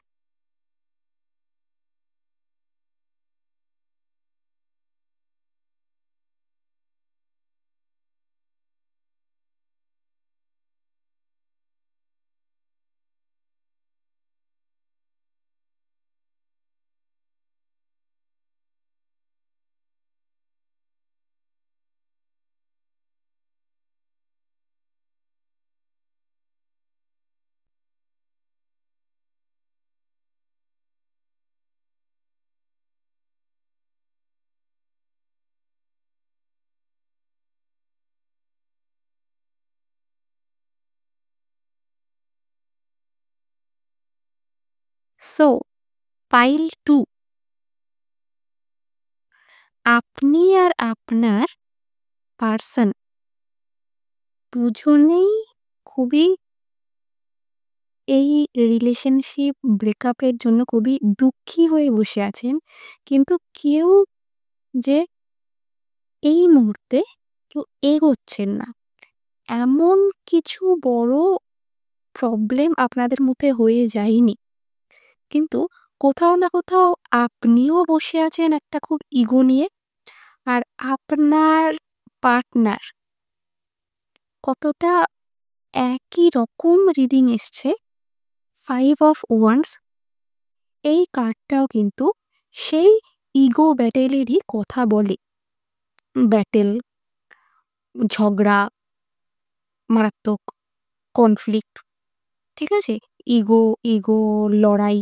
সো পাইল 2, আপনি আর আপনার পার্সন দুজনেই খুবই এই রিলেশনশিপ ব্রেকআপের জন্য খুবই দুঃখী হয়ে বসে আছেন। কিন্তু কেউ যে এই মুহূর্তে কেউ এগোচ্ছেন না। এমন কিছু বড় প্রবলেম আপনাদের মধ্যে হয়ে যায়নি। কিন্তু কোথাও না কোথাও আপনিও বসে আছেন একটা খুব ইগো নিয়ে। আর আপনার পার্টনার কতটা একই রকম রিডিং এসছে 5 অফ ওয়ান্ডস, এই কার্ডটাও কিন্তু সেই ইগো ব্যাটেলেরই কথা বলে। ব্যাটেল, ঝগড়া, মারাত্মক কনফ্লিক্ট, ঠিক আছে? ইগো, ইগো, লড়াই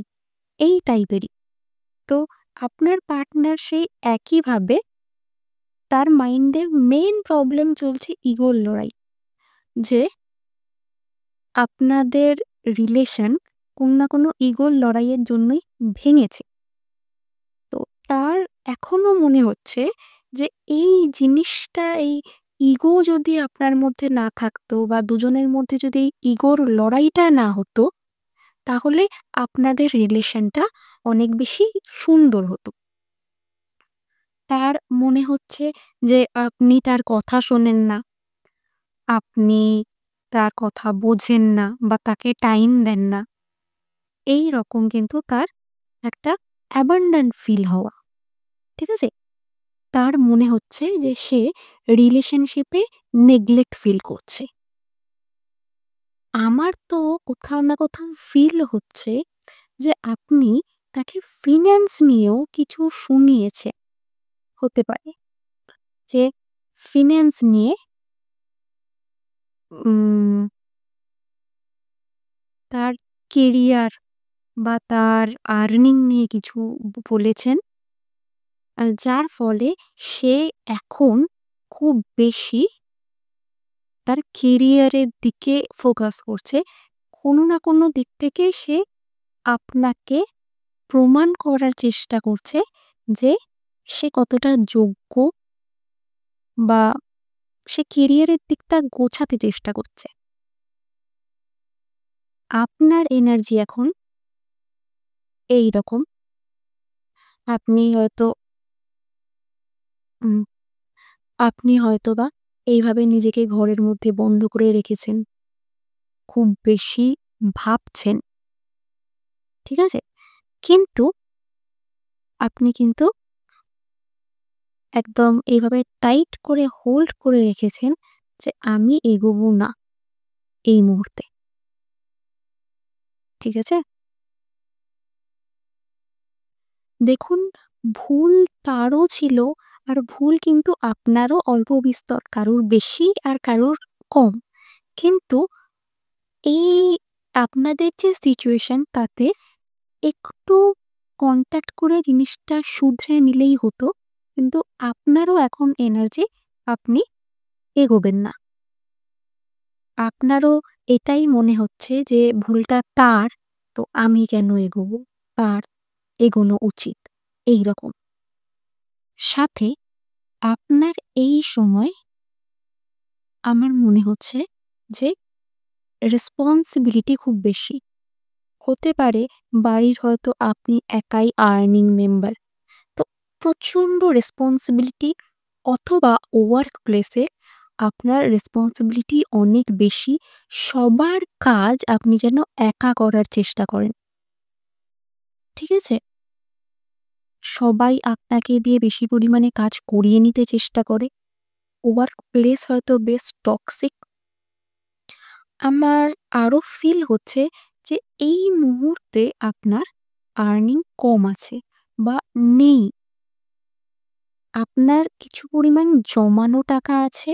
এই টাইপেরই। তো আপনার পার্টনার সেই একইভাবে তার মাইন্ডে মেইন প্রবলেম চলছে ইগোর লড়াই। যে আপনাদের রিলেশন কোনো না কোনো ইগোর লড়াইয়ের জন্যই ভেঙেছে। তো তার এখনো মনে হচ্ছে যে এই জিনিসটা, এই ইগো যদি আপনার মধ্যে না থাকতো বা দুজনের মধ্যে যদি এই ইগোর লড়াইটা না হতো, তাহলে আপনাদের রিলেশনটা অনেক বেশি সুন্দর হতো। তার মনে হচ্ছে যে আপনি তার কথা শোনেন না, আপনি তার কথা বোঝেন না বা তাকে টাইম দেন না। এই রকম কিন্তু তার একটা অ্যাবান্ডন্ট ফিল হওয়া, ঠিক আছে? তার মনে হচ্ছে যে সে রিলেশনশিপে নেগলেক্ট ফিল করছে। আমার তো কোথাও না কোথাও ফিল হচ্ছে যে আপনি তাকে ফিন্যান্স নিয়েও কিছু শুনিয়েছে। হতে পারে যে ফিন্যান্স নিয়ে উম তার কেরিয়ার বা তার আর্নিং নিয়ে কিছু বলেছেন। যার ফলে সে এখন খুব বেশি তার কেরিয়ারের দিকে ফোকাস করছে। কোনো না কোনো দিক থেকে সে আপনাকে প্রমাণ করার চেষ্টা করছে যে সে কতটা যোগ্য, বা সে কেরিয়ারের দিকটা গোছাতে চেষ্টা করছে। আপনার এনার্জি এখন এইরকম। আপনি হয়তো উম আপনি হয়তোবা এইভাবে নিজেকে ঘরের মধ্যে বন্ধ করে রেখেছেন। খুব বেশি ভাবছেন, ঠিক আছে? কিন্তু আপনি কিন্তু একদম এইভাবে টাইট করে হোল্ড করে রেখেছেন যে আমি এগোবো না এই মুহূর্তে, ঠিক আছে? দেখুন, ভুল তারও ছিল, আর ভুল কিন্তু আপনারও অল্প বিস্তর, কারোর বেশি আর কারোর কম। কিন্তু এই আপনাদের যে সিচুয়েশন, তাতে একটু কন্ট্যাক্ট করে জিনিসটা শুধরে নিলেই হতো। কিন্তু আপনারও এখন এনার্জি, আপনি এগোবেন না। আপনারও এটাই মনে হচ্ছে যে ভুলটা তার, তো আমি কেন এগোবো? তার এগোনো উচিত, এইরকম। সাথে আপনার এই সময় আমার মনে হচ্ছে যে রেসপন্সিবিলিটি খুব বেশি। হতে পারে বাড়ির হয়তো আপনি একাই আর্নিং মেম্বার। তো প্রচণ্ড রেসপন্সিবিলিটি, অথবা ওয়ার্ক প্লেসে আপনার রেসপন্সিবিলিটি অনেক বেশি। সবার কাজ আপনি যেন একা করার চেষ্টা করেন, ঠিক আছে? সবাই আপনাকে দিয়ে বেশি পরিমাণে কাজ করিয়ে নিতে চেষ্টা করে। ওয়ার্ক প্লেস হয়তো বেশ টক্সিক। আমার আরও ফিল হচ্ছে যে এই মুহূর্তে আপনার আর্নিং কম আছে বা নেই। আপনার কিছু পরিমাণ জমানো টাকা আছে।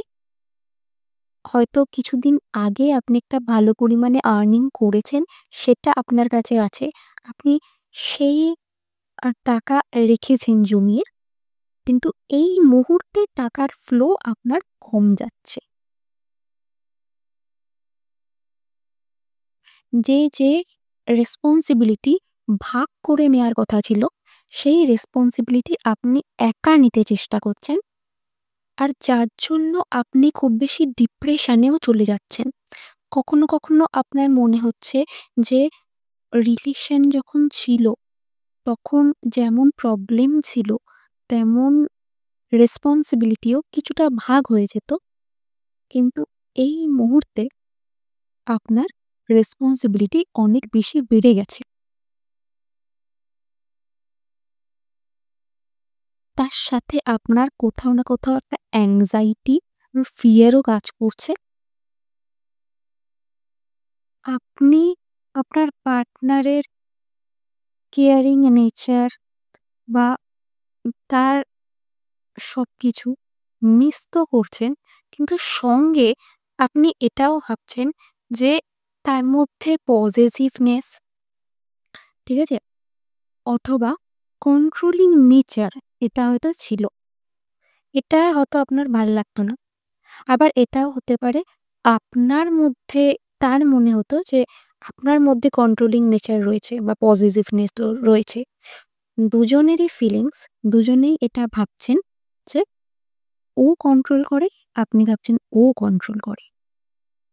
হয়তো কিছুদিন আগে আপনি একটা ভালো পরিমাণে আর্নিং করেছেন, সেটা আপনার কাছে আছে। আপনি সেই টাকা রেখেছেন জমিয়ে। কিন্তু এই মুহূর্তে টাকার ফ্লো আপনার কম যাচ্ছে। যে রেসপন্সিবিলিটি ভাগ করে নেয়ার কথা ছিল, সেই রেসপন্সিবিলিটি আপনি একা নিতে চেষ্টা করছেন। আর যার জন্য আপনি খুব বেশি ডিপ্রেশনেও চলে যাচ্ছেন। কখনো, কখনো আপনার মনে হচ্ছে যে রিলেশন যখন ছিল, তখন যেমন প্রবলেম ছিল, তেমন রেসপন্সিবিলিটিও কিছুটা ভাগ হয়ে যেত। কিন্তু এই মুহূর্তে আপনার রেসপন্সিবিলিটি অনেক বেশি বেড়ে গেছে। তার সাথে আপনার কোথাও না কোথাও একটা অ্যাংজাইটি আর ফিয়ারও কাজ করছে। আপনি আপনার পার্টনারের কেয়ারিং নেচার বা তার সবকিছু মিস তো করছেন, কিন্তু সঙ্গে আপনি এটাও ভাবছেন যে তার মধ্যে পজেসিভনেস, ঠিক আছে? অথবা কন্ট্রোলিং নেচার এটা হয়তো ছিল। এটা হয়তো আপনার ভাল লাগতো না। আবার এটাও হতে পারে আপনার মধ্যে তার মনে হতো যে আপনার মধ্যে কন্ট্রোলিং নেচার রয়েছে বা পজিটিভনেস রয়েছে। দুজনেরই ফিলিংস, দুজনেই এটা ভাবছেন যে ও কন্ট্রোল করে, আপনি ভাবছেন ও কন্ট্রোল করে।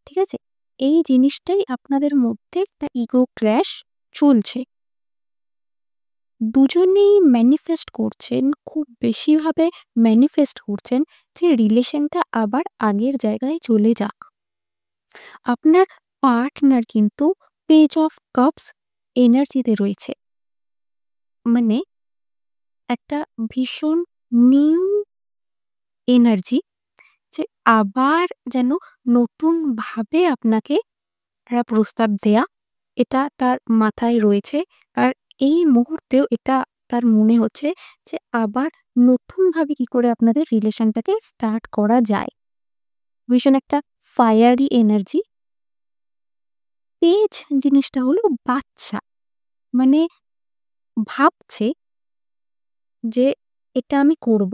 ঠিক আছে? এই জিনিসটাই আপনাদের মধ্যে একটা ইগো ক্ল্যাশ চলছে। দুজনেই ম্যানিফেস্ট করছেন, খুব বেশিভাবে ম্যানিফেস্ট করছেন যে রিলেশনটা আবার আগের জায়গায় চলে যাক। আপনার পার্টনার কিন্তু পেজ অফ কাপস এনার্জিতে রয়েছে। মানে একটা ভীষণ নিউ এনার্জি, যে আবার যেন নতুনভাবে আপনাকে একটা প্রস্তাব দেয়া, এটা তার মাথায় রয়েছে। আর এই মুহূর্তেও এটা তার মনে হচ্ছে যে আবার নতুনভাবে কি করে আপনাদের রিলেশনটাকে স্টার্ট করা যায়। ভীষণ একটা ফায়ারি এনার্জি। পেজ জিনিসটা হলো বাচ্চা। মানে ভাবছে যে এটা আমি করব,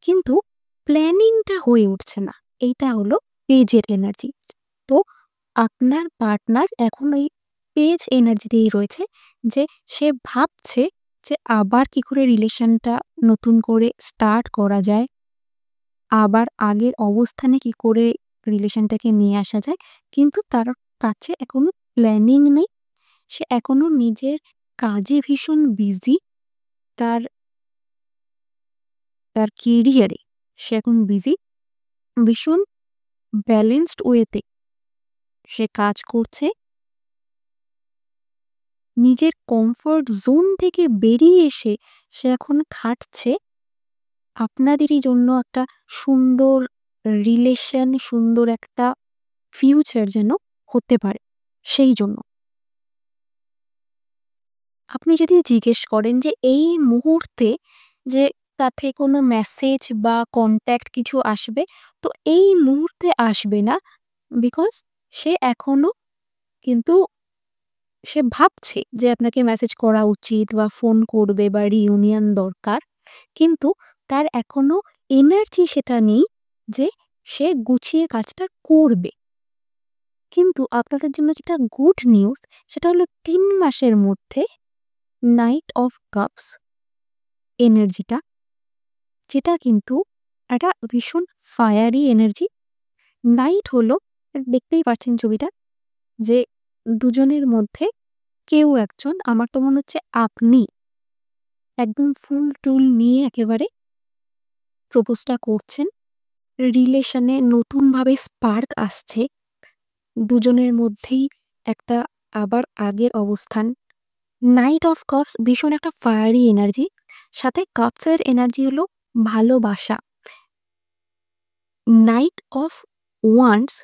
কিন্তু প্ল্যানিংটা হয়ে উঠছে না। এইটা হলো পেজের এনার্জি। তো আপনার পার্টনার এখন এই পেজ এনার্জিতেই রয়েছে, যে সে ভাবছে যে আবার কি করে রিলেশনটা নতুন করে স্টার্ট করা যায়, আবার আগের অবস্থানে কি করে রিলেশনটাকে নিয়ে আসা যায়। কিন্তু তার কাছে এখনো প্ল্যানিং নেই। সে এখনো নিজের কাজে ভীষণ বিজি। তার তার কেরিয়ারে সে এখন বিজি। ভীষণ ব্যালেন্সড ওয়েতে সে কাজ করছে। নিজের কমফোর্ট জোন থেকে বেরিয়ে এসে সে এখন খাটছে আপনাদেরই জন্য একটা সুন্দর রিলেশন, সুন্দর একটা ফিউচার যেন হতে পারে, সেই জন্য। আপনি যদি জিজ্ঞেস করেন যে এই মুহূর্তে যে তার থেকে কোনো মেসেজ বা কন্ট্যাক্ট কিছু আসবে, তো এই মুহূর্তে আসবে না। বিকজ সে এখনো কিন্তু সে ভাবছে যে আপনাকে মেসেজ করা উচিত বা ফোন করবে বা রিউনিয়ন দরকার। কিন্তু তার এখনো এনার্জি সেটা নেই যে সে গুছিয়ে কাজটা করবে। কিন্তু আপনাদের জন্য যেটা গুড নিউজ, সেটা হলো ৩ মাসের মধ্যে নাইট অফ কাপস এনার্জিটা, যেটা কিন্তু একটা ভীষণ ফায়ারি এনার্জি। নাইট হলো, দেখতেই পাচ্ছেন ছবিটা, যে দুজনের মধ্যে কেউ একজন, আমার তো মনে হচ্ছে আপনি একদম ফুল টুল নিয়ে একেবারে প্রপোজটা করছেন। রিলেশনে নতুনভাবে স্পার্ক আসছে। দুজনের মধ্যেই একটা আবার আগের অবস্থান। নাইট অফ কাপস ভীষণ একটা ফায়ারি এনার্জি। সাথে কাপসের এনার্জি হলো ভালোবাসা। নাইট অফ ওয়ান্ডস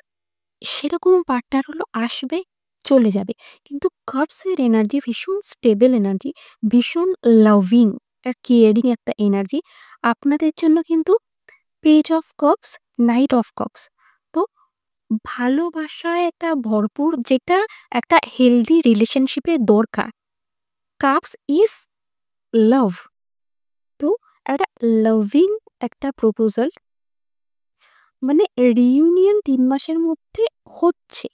সেরকম পার্টনার হলো আসবে, চলে যাবে। কিন্তু কাপসের এনার্জি ভীষণ স্টেবল এনার্জি, ভীষণ লাভিং আর কেয়ারিং একটা এনার্জি। আপনাদের জন্য কিন্তু page of cups, night of cups. তো ভালোবাসায় একটা ভরপুর, যেটা একটা হেলদি রিলেশনশিপে দরকার। Cups is love. তো একটা লাভিং একটা প্রপোজাল, মানে রিইউনিয়ন ৩ মাসের মধ্যে হচ্ছে।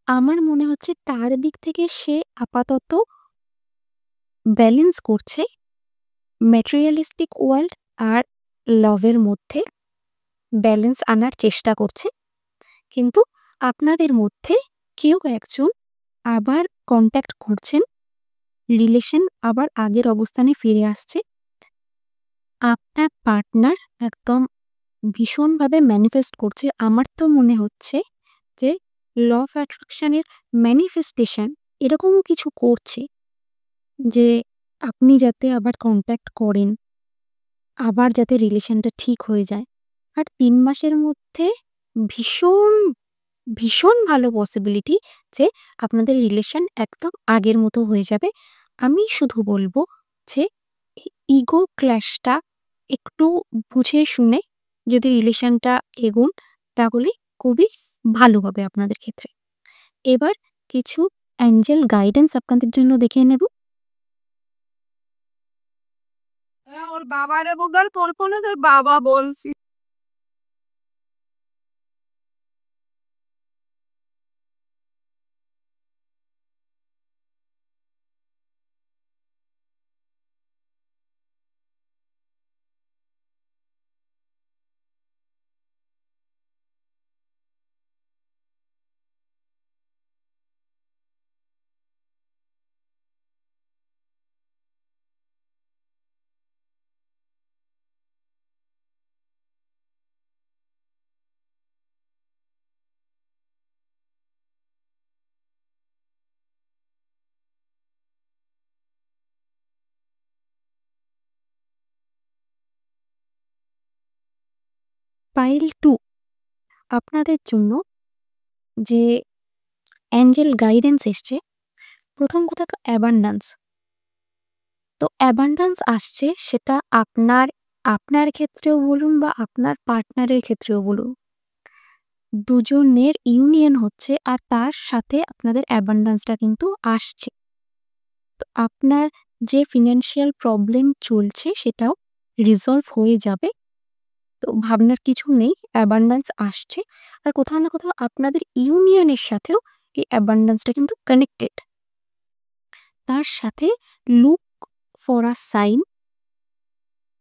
আমার মনে হচ্ছে তার দিক থেকে সে আপাতত ব্যালেন্স করছে ম্যাটেরিয়ালিস্টিক ওয়ার্ল্ড আর লাভের মধ্যে ব্যালেন্স আনার চেষ্টা করছে। কিন্তু আপনাদের মধ্যে কেউ একজন আবার কন্ট্যাক্ট করছেন, রিলেশন আবার আগের অবস্থানে ফিরে আসছে। আপনার পার্টনার একদম ভীষণভাবে ম্যানিফেস্ট করছে। আমার তো মনে হচ্ছে যে ল অফ অ্যাট্রাকশনের ম্যানিফেস্টেশন এরকমও কিছু করছে যে আপনি যাতে আবার কন্ট্যাক্ট করেন, আবার যাতে রিলেশনটা ঠিক হয়ে যায়। আর ৩ মাসের মধ্যে ভীষণ, ভীষণ ভালো পসিবিলিটি যে আপনাদের রিলেশন একদম আগের মতো হয়ে যাবে। আমি শুধু বলব যে ইগো ক্ল্যাশটা একটু বুঝে শুনে যদি রিলেশনটা এগোন তাহলে খুবই ভালো হবে আপনাদের ক্ষেত্রে। এবার কিছু অ্যাঞ্জেল গাইডেন্স আপনাদের জন্য দেখে নেব। ওর বাবারে বোগাল তোর কোনো তোর বাবা বলছি। পাইল 2 আপনাদের জন্য যে অ্যাঞ্জেল গাইডেন্স এসছে, প্রথম কথা তো অ্যাবান্ডান্স। তো অ্যাবান্ডান্স আসছে সেটা আপনার ক্ষেত্রেও বলুন বা আপনার পার্টনারের ক্ষেত্রেও বলুন। দুজনের ইউনিয়ন হচ্ছে আর তার সাথে আপনাদের অ্যাবান্ডান্সটা কিন্তু আসছে। তো আপনার যে ফিন্যান্সিয়াল প্রবলেম চলছে সেটাও রিজলভ হয়ে যাবে। তো ভাবনার কিছু নেই, অ্যাবান্ডান্স আসছে। আর কোথাও না কোথাও আপনাদের ইউনিয়নের সাথেও এই অ্যাবান্ডান্সটা কিন্তু কানেক্টেড। তার সাথে লুক ফর আ সাইন।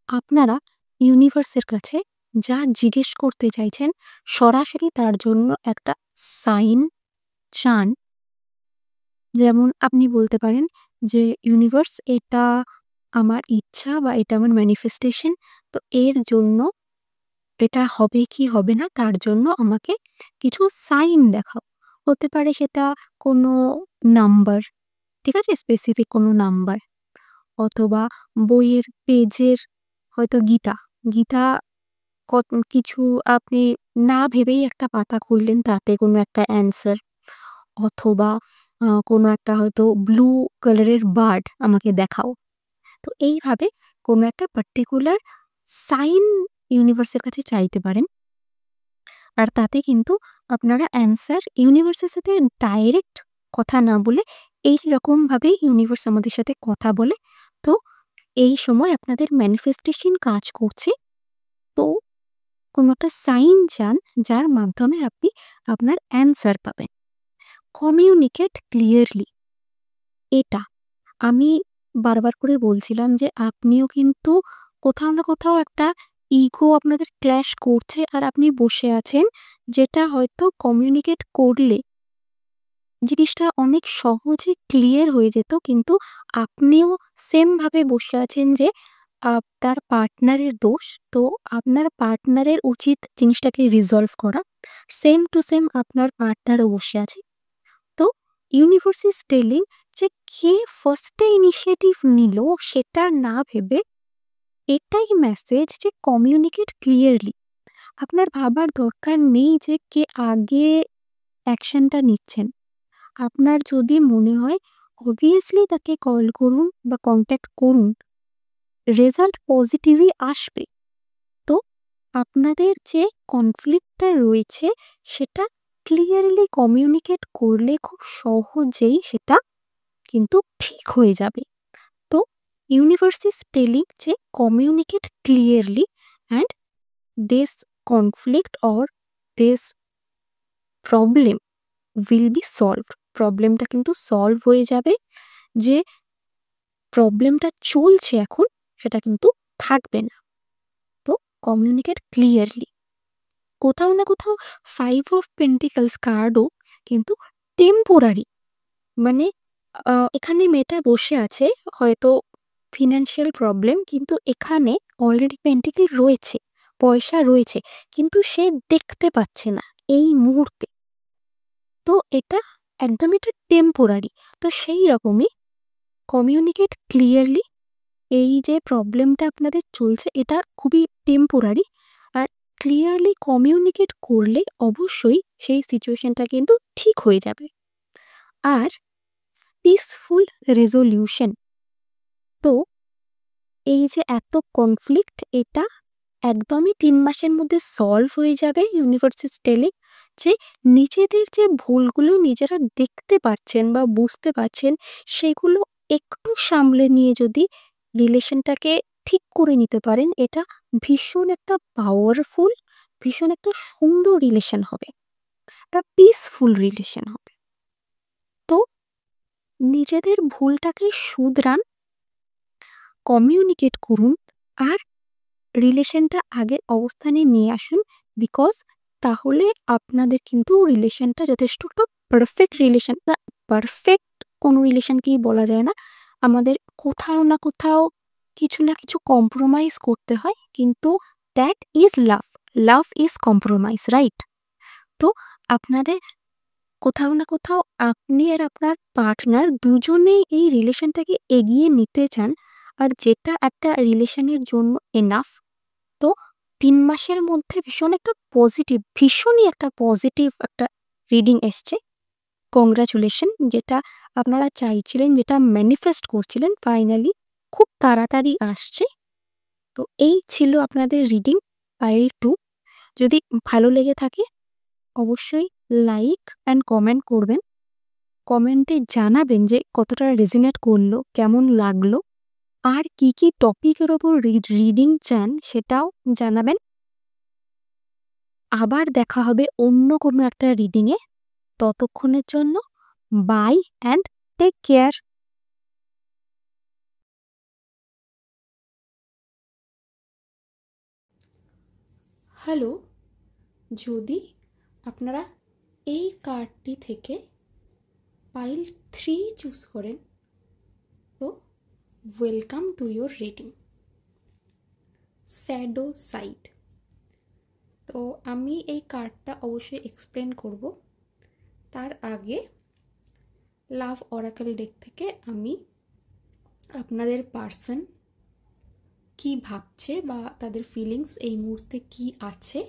আপনারা ইউনিভার্সের কাছে যা জিজ্ঞেস করতে চাইছেন সরাসরি তার জন্য একটা সাইন চান। যেমন আপনি বলতে পারেন যে ইউনিভার্স এটা আমার ইচ্ছা বা এটা আমার ম্যানিফেস্টেশন। তো এর জন্য এটা হবে কি হবে না তার জন্য আমাকে কিছু সাইন দেখাও। হতে পারে সেটা কোনো নাম্বার, ঠিক আছে? স্পেসিফিক কোনো নাম্বার অথবা বইয়ের পেজের হয়তো গীতা কিছু আপনি না ভেবেই একটা পাতা খুললেন তাতে কোনো একটা অ্যান্সার অথবা কোনো একটা হয়তো ব্লু কালারের বার্ড আমাকে দেখাও। তো এইভাবে কোনো একটা পার্টিকুলার সাইন ইউনিভার্সের কাছে চাইতে পারেন। আর তাতে কিন্তু আপনারা অ্যান্সার ইউনিভার্সের সাথে ডাইরেক্ট কথা না বলে এইরকমভাবেই ইউনিভার্স আমাদের সাথে কথা বলে। তো এই সময় আপনাদের ম্যানিফেস্টেশন কাজ করছে। তো কোনো একটা সাইন চান যার মাধ্যমে আপনি আপনার অ্যান্সার পাবেন। Communicate clearly. এটা আমি বারবার করে বলছিলাম যে আপনিও কিন্তু কোথাও না কোথাও একটা ইগো আপনাদের ক্ল্যাশ করছে আর আপনি বসে আছেন, যেটা হয়তো কমিউনিকেট করলে জিনিসটা অনেক সহজে ক্লিয়ার হয়ে যেত। কিন্তু আপনিও সেমভাবে বসে আছেন যে আপনার পার্টনারের দোষ। তো আপনার পার্টনারের উচিত জিনিসটাকে রিজলভ করা। সেম টু সেম আপনার পার্টনারও বসে আছে। তো ইউনিভার্স ইজ টেলিং যে কে ফার্স্টে ইনিশিয়েটিভ নিল সেটা না ভেবে এটাই মেসেজ যে কমিউনিকেট ক্লিয়ারলি। আপনার ভাবার দরকার নেই যে কে আগে অ্যাকশনটা নিচ্ছেন। আপনার যদি মনে হয় অবভিয়াসলি তাকে কল করুন বা কন্ট্যাক্ট করুন, রেজাল্ট পজিটিভই আসবে। তো আপনাদের যে কনফ্লিক্টটা রয়েছে সেটা ক্লিয়ারলি কমিউনিকেট করলে খুব সহজেই সেটা কিন্তু ঠিক হয়ে যাবে। তো ইউনিভার্স ইজ টেলিং যে communicate clearly and this conflict or this problem will be solved, প্রবলেমটা কিন্তু সলভ হয়ে যাবে। যে প্রবলেমটা চলছে এখন সেটা কিন্তু থাকবে না। তো কমিউনিকেট ক্লিয়ারলি। কোথাও না কোথাও 5 অফ পেন্টিকলস কার্ডও কিন্তু টেম্পোরারি, মানে এখানে মেয়েটা বসে আছে, হয়তো ফিনান্সিয়াল প্রবলেম, কিন্তু এখানে অলরেডি পেন্টিকল রয়েছে, পয়সা রয়েছে, কিন্তু সে দেখতে পাচ্ছে না এই মুহূর্তে। তো এটা একদমই এটা টেম্পোরারি। তো সেই রকমই কমিউনিকেট ক্লিয়ারলি। এই যে প্রবলেমটা আপনাদের চলছে এটা খুবই টেম্পোরারি, আর ক্লিয়ারলি কমিউনিকেট করলে অবশ্যই সেই সিচুয়েশনটা কিন্তু ঠিক হয়ে যাবে। আর পিসফুল রেজলিউশন, তো এই যে এত কনফ্লিক্ট এটা একদমই 3 মাসের মধ্যে সলভ হয়ে যাবে। ইউনিভার্স ইজ টেলিং যে নিজেদের যে ভুলগুলো নিজেরা দেখতে পাচ্ছেন বা বুঝতে পারছেন, সেগুলো একটু সামলে নিয়ে যদি রিলেশনটাকে ঠিক করে নিতে পারেন, এটা ভীষণ একটা পাওয়ারফুল, ভীষণ একটা সুন্দর রিলেশন হবে, একটা পিসফুল রিলেশন হবে। তো নিজেদের ভুলটাকে শুধরান, কমিউনিকেট করুন, আর রিলেশনটা আগের অবস্থানে নিয়ে আসুন। বিকজ তাহলে আপনাদের কিন্তু রিলেশনটা যথেষ্ট একটা পারফেক্ট রিলেশন, না পারফেক্ট কোনো রিলেশনকেই বলা যায় না, আমাদের কোথাও না কোথাও কিছু না কিছু কম্প্রোমাইজ করতে হয়, কিন্তু that is love, love is compromise, right? তো আপনাদের কোথাও না কোথাও আপনি আর আপনার পার্টনার দুজনেই এই রিলেশনটাকে এগিয়ে নিতে চান, আর যেটা একটা রিলেশনের জন্য এনাফ। তো 3 মাসের মধ্যে ভীষণ একটা পজিটিভ, ভীষণই একটা পজিটিভ একটা রিডিং এসছে। কংগ্রাচুলেশন, যেটা আপনারা চাইছিলেন, যেটা ম্যানিফেস্ট করছিলেন, ফাইনালি খুব তাড়াতাড়ি আসছে। তো এই ছিল আপনাদের রিডিং পাইল 2। যদি ভালো লেগে থাকে অবশ্যই লাইক অ্যান্ড কমেন্ট করবেন, কমেন্টে জানাবেন যে কতটা রেজোনেট করলো, কেমন লাগলো, আর কি কি টপিকের ওপর রিডিং চান সেটাও জানাবেন। আবার দেখা হবে অন্য কোনো একটা রিডিংয়ে। ততক্ষণের জন্য bye and take care. Hello, যদি আপনারা এই কার্ডটি থেকে পাইল 3 চুজ করেন, তো welcome to your reading shadow side. তো আমি এই কার্ডটা অবশ্যই এক্সপ্লেন করব। তার আগে লাভ অরাকেল ডেক থেকে আমি আপনাদের পার্সন কি ভাবছে বা তাদের ফিলিংস এই মুহূর্তে কি আছে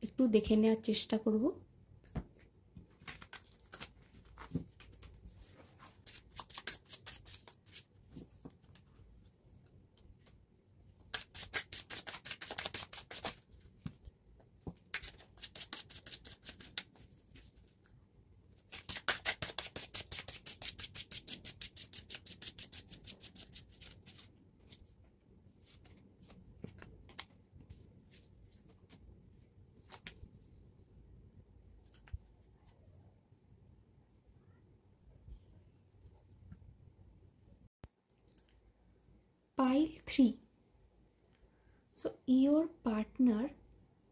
একটু দেখে নেওয়ার চেষ্টা করব। Pile 3. So your partner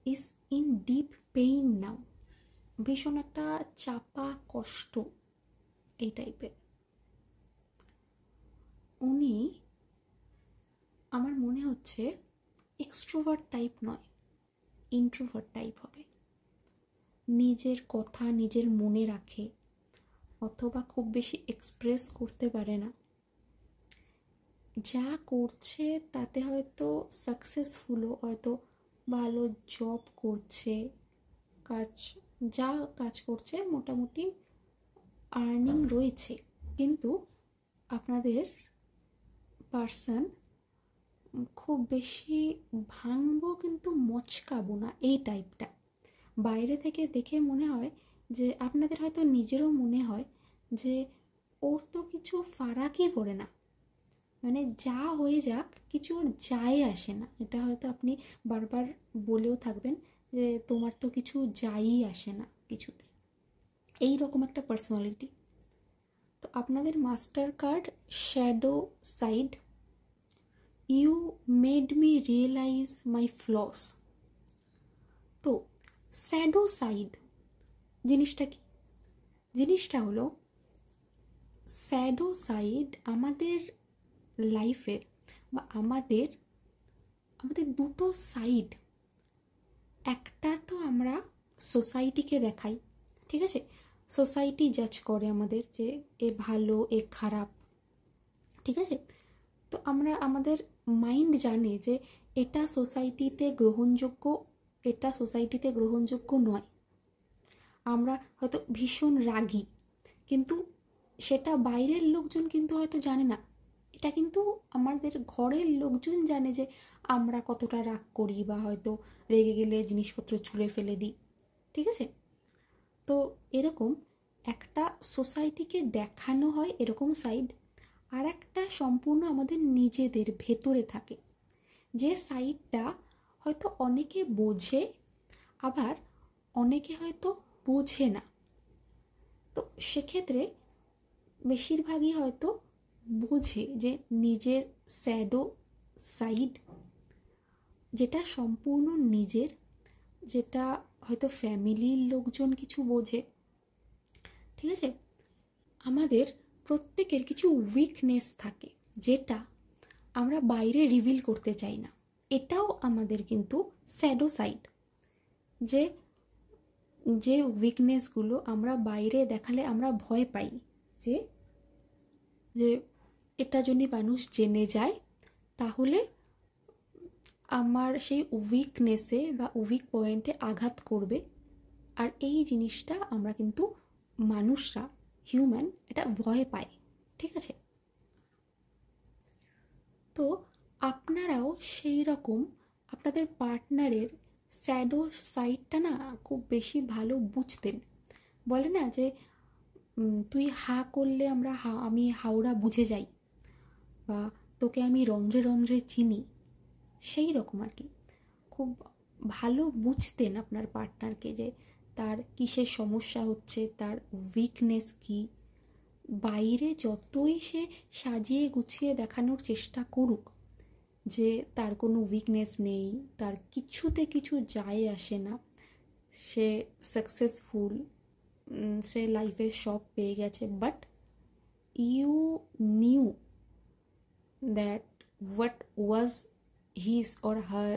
is in deep pain now. ভীষণ একটা চাপা কষ্ট এই টাইপের। উনি আমার মনে হচ্ছে এক্সট্রোভার্ট টাইপ নয়, ইন্ট্রোভার্ট টাইপ হবে। নিজের কথা নিজের মনে রাখে, অথবা খুব বেশি এক্সপ্রেস করতে পারে না। যা করছে তাতে হয়তো সাকসেসফুলও, হয়তো ভালো জব করছে, যা কাজ করছে মোটামুটি আর্নিং রয়েছে, কিন্তু আপনাদের পার্সন খুব বেশি ভাঙবো কিন্তু মচকাবো না এই টাইপটা। বাইরে থেকে দেখে মনে হয় যে আপনাদের হয়তো নিজেরও মনে হয় যে ওর তো কিছু ফারাকই পড়ে না, মানে যা হয়ে যাক কিছু ওর যায় আসে না। এটা হয়তো আপনি বারবার বলেও থাকবেন যে তোমার তো কিছু যায়ই আসে না কিছুতে, এই রকম একটা পার্সোনালিটি। তো আপনাদের master card shadow side, you made me realise my flaws. তো শ্যাডো সাইড জিনিসটা কি? জিনিসটা হলো শ্যাডো সাইড আমাদের লাইফের বা আমাদের দুটো সাইড। একটা তো আমরা সোসাইটিকে দেখাই, ঠিক আছে, সোসাইটি জাজ করে আমাদের যে এ ভালো এ খারাপ, ঠিক আছে। তো আমরা আমাদের মাইন্ড জানে যে এটা সোসাইটিতে গ্রহণযোগ্য, এটা সোসাইটিতে গ্রহণযোগ্য নয়। আমরা হয়তো ভীষণ রাগী, কিন্তু সেটা বাইরের লোকজন কিন্তু হয়তো জানে না। এটা কিন্তু আমাদের ঘরের লোকজন জানে যে আমরা কতটা রাগ করি বা হয়তো রেগে গেলে জিনিসপত্র ছুঁড়ে ফেলে দিই, ঠিক আছে। তো এরকম একটা সোসাইটিকে দেখানো হয় এরকম সাইড, আর একটা সম্পূর্ণ আমাদের নিজেদের ভেতরে থাকে, যে সাইডটা হয়তো অনেকে বোঝে আবার অনেকে হয়তো বোঝে না। তো সেক্ষেত্রে বেশিরভাগই হয়তো বোঝে যে নিজের শ্যাডো সাইড যেটা সম্পূর্ণ নিজের, যেটা হয়তো ফ্যামিলির লোকজন কিছু বোঝে, ঠিক আছে। আমাদের প্রত্যেকের কিছু উইকনেস থাকে যেটা আমরা বাইরে রিভিল করতে চাই না, এটাও আমাদের কিন্তু শ্যাডো সাইড। যে যে উইকনেসগুলো আমরা বাইরে দেখালে আমরা ভয় পাই, যে যে এটা যদি মানুষ জেনে যায় তাহলে আমার সেই উইকনেসে বা উইক পয়েন্টে আঘাত করবে। আর এই জিনিসটা আমরা কিন্তু মানুষরা, হিউম্যান, এটা ভয় পায়, ঠিক আছে। তো আপনারাও সেই রকম আপনাদের পার্টনারের শ্যাডো সাইডটা না খুব বেশি ভালো বুঝতেন। বলে না যে তুই হা করলে আমি হাওড়া বুঝে যাই, বা তোকে আমি রন্ধ্রে রন্ধ্রে চিনি, সেই রকম আর কি। খুব ভালো বুঝতেন আপনার পার্টনারকে, যে তার কিসের সমস্যা হচ্ছে, তার উইকনেস কি। বাইরে যতই সে সাজিয়ে গুছিয়ে দেখানোর চেষ্টা করুক যে তার কোনো উইকনেস নেই, তার কিছুতে কিছু যায় আসে না, সে সাকসেসফুল, সে লাইফে সব পেয়ে গেছে, but you knew that what was his or her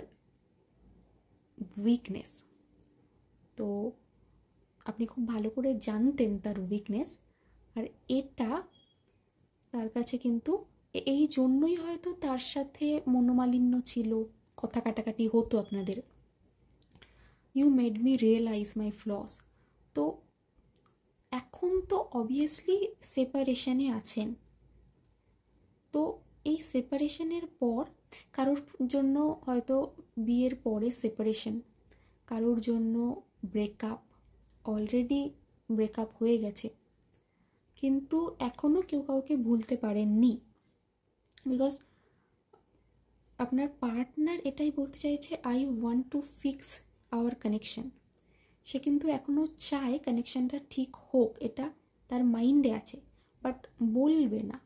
weakness. তো আপনি খুব ভালো করে জানতেন তার উইকনেস, আর এটা তার কাছে কিন্তু এই জন্যই হয়তো তার সাথে মনোমালিন্য ছিল, কথা কাটাকাটি হতো আপনাদের। You made me realise my flaws. তো এখন তো অবভিয়াসলি সেপারেশনে আছেন। তো এই সেপারেশনের পর কারোর জন্য হয়তো বিয়ের পরে সেপারেশন, কারোর জন্য ব্রেকআপ, অলরেডি ব্রেকআপ হয়ে গেছে, কিন্তু এখনও কেউ কাউকে ভুলতে পারেননি। বিকজ আপনার পার্টনার এটাই বলতে চাইছে, I want to fix our connection. সে কিন্তু এখনও চায় কানেকশনটা ঠিক হোক, এটা তার মাইন্ডে আছে, বাট বলবে না।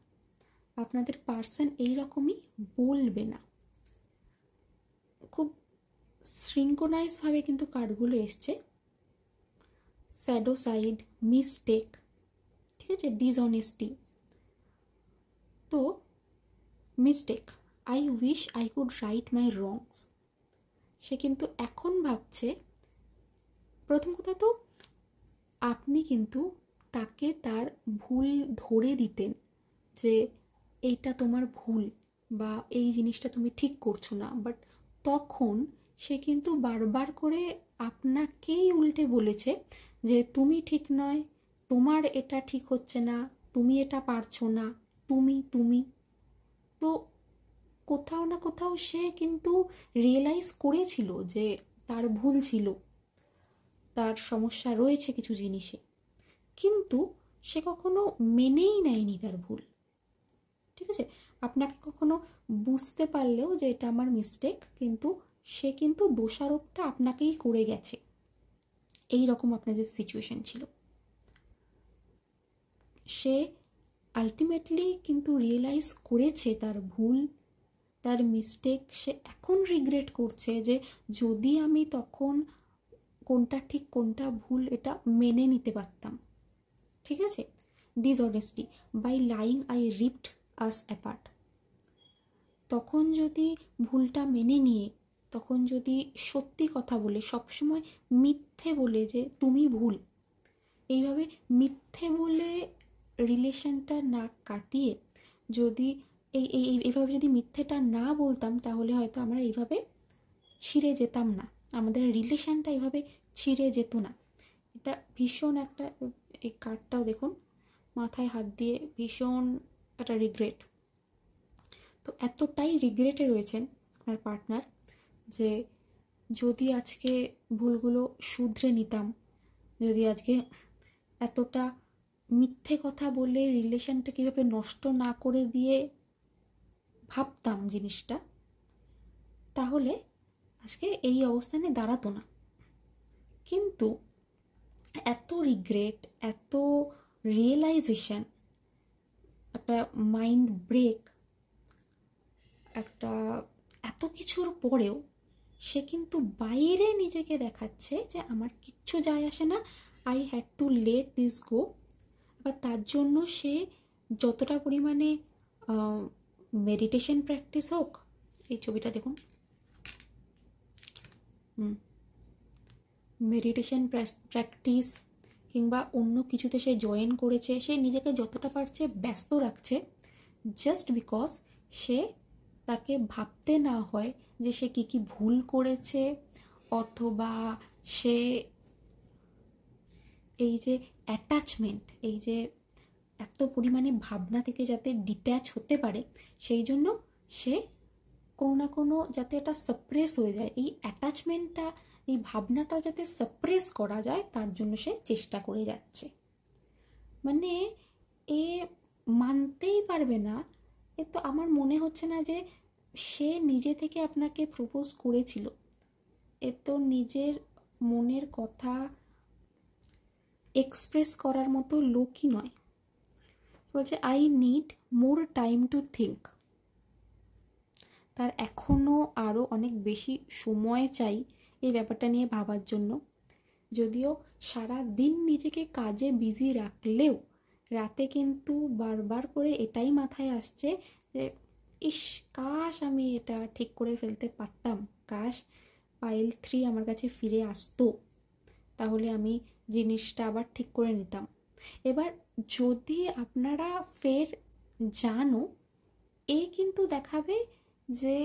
আপনাদের পার্সন এইরকমই বলবে না। খুব সিঙ্ক্রোনাইজভাবে কিন্তু কার্ডগুলো এসছে। শ্যাডো সাইড, মিস্টেক, ঠিক আছে, ডিসঅনেস্টি। তো mistake, I wish I could right my wrongs. সে কিন্তু এখন ভাবছে, প্রথম কথা তো আপনি কিন্তু তাকে তার ভুল ধরে দিতেন যে এইটা তোমার ভুল বা এই জিনিসটা তুমি ঠিক করছো না, বাট তখন সে কিন্তু বারবার করে আপনাকেই উল্টে বলেছে যে তুমি ঠিক নয়, তোমার এটা ঠিক হচ্ছে না, তুমি এটা পারছো না, তুমি। তো কোথাও না কোথাও সে কিন্তু রিয়েলাইজ করেছিল যে তার ভুল ছিল, তার সমস্যা রয়েছে কিছু জিনিসে, কিন্তু সে কখনো মেনেই নেয়নি তার ভুল, ঠিক আছে। আপনাকে কখনো বুঝতে পারলেও যে এটা আমার মিস্টেক, কিন্তু সে কিন্তু দোষারোপটা আপনাকেই করে গেছে। এই রকম আপনার যে সিচুয়েশন ছিল। সে আলটিমেটলি কিন্তু রিয়েলাইজ করেছে তার ভুল, তার মিস্টেক। সে এখন রিগ্রেট করছে যে যদি আমি তখন কোনটা ঠিক কোনটা ভুল এটা মেনে নিতে পারতাম। ঠিক আছে, dishonesty by lying I ripped us apart. তখন যদি ভুলটা মেনে নিয়ে, তখন যদি সত্যি কথা বলে, সবসময় মিথ্যে বলে যে তুমি ভুল, এইভাবে মিথ্যে বলে রিলেশনটা না কাটিয়ে যদি এইভাবে যদি মিথ্যেটা না বলতাম, তাহলে হয়তো আমরা এইভাবে ছিঁড়ে যেতাম না, আমাদের রিলেশনটা এইভাবে ছিঁড়ে যেত না। এটা ভীষণ একটা, এই কার্ডটাও দেখুন মাথায় হাত দিয়ে ভীষণ একটা রিগ্রেট। তো এতটাই রিগ্রেটে রয়েছেন আপনার পার্টনার যে যদি আজকে ভুলগুলো শুধরে নিতাম, যদি আজকে এতটা মিথ্যে কথা বলে রিলেশনটা কীভাবে নষ্ট না করে দিয়ে ভাবতাম জিনিসটা, তাহলে আজকে এই অবস্থানে দাঁড়াতো না। কিন্তু এত রিগ্রেট, এত রিয়েলাইজেশন, একটা মাইন্ড ব্রেক, একটা এত কিছুর পরেও সে কিন্তু বাইরে নিজেকে দেখাচ্ছে যে আমার কিচ্ছু যায় আসে না, I had to let this গো। বা তার জন্য সে যতটা পরিমাণে মেডিটেশন প্র্যাকটিস হোক, এই ছবিটা দেখুন, মেডিটেশন প্র্যাকটিস কিংবা অন্য কিছুতে সে জয়েন করেছে, সে নিজেকে যতটা পারছে ব্যস্ত রাখছে, জাস্ট বিকজ সে তাকে ভাবতে না হয় যে সে কী কী ভুল করেছে, অথবা সে এই যে অ্যাটাচমেন্ট, এই যে এত পরিমাণে ভাবনা থেকে যাতে ডিট্যাচ হতে পারে, সেই জন্য সে কোনো না কোনো যাতে এটা সাপ্রেস হয়ে যায়, এই অ্যাটাচমেন্টটা, এই ভাবনাটা যাতে সাপ্রেস করা যায়, তার জন্য সে চেষ্টা করে যাচ্ছে। মানে এ মানতেই পারবে না, এ তো আমার মনে হচ্ছে না যে সে নিজে থেকে আপনাকে প্রপোজ করেছিল। এ তো নিজের মনের কথা এক্সপ্রেস করার মতো লোকই নয়। বলছে I need more time to think. তার এখনও আরও অনেক বেশি সময় চাই এই ব্যাপারটা নিয়ে ভাবার জন্য। যদিও সারা দিন নিজেকে কাজে বিজি রাখলেও রাতে কিন্তু বারবার করে এটাই মাথায় আসছে যে ইস, কাশ আমি এটা ঠিক করে ফেলতে পারতাম, কাশ পাইল 3 আমার কাছে ফিরে আসতো, তাহলে আমি জিনিসটা আবার ঠিক করে নিতাম। এবার যদি আপনারা ফের জানো, এ কিন্তু দেখাবে যে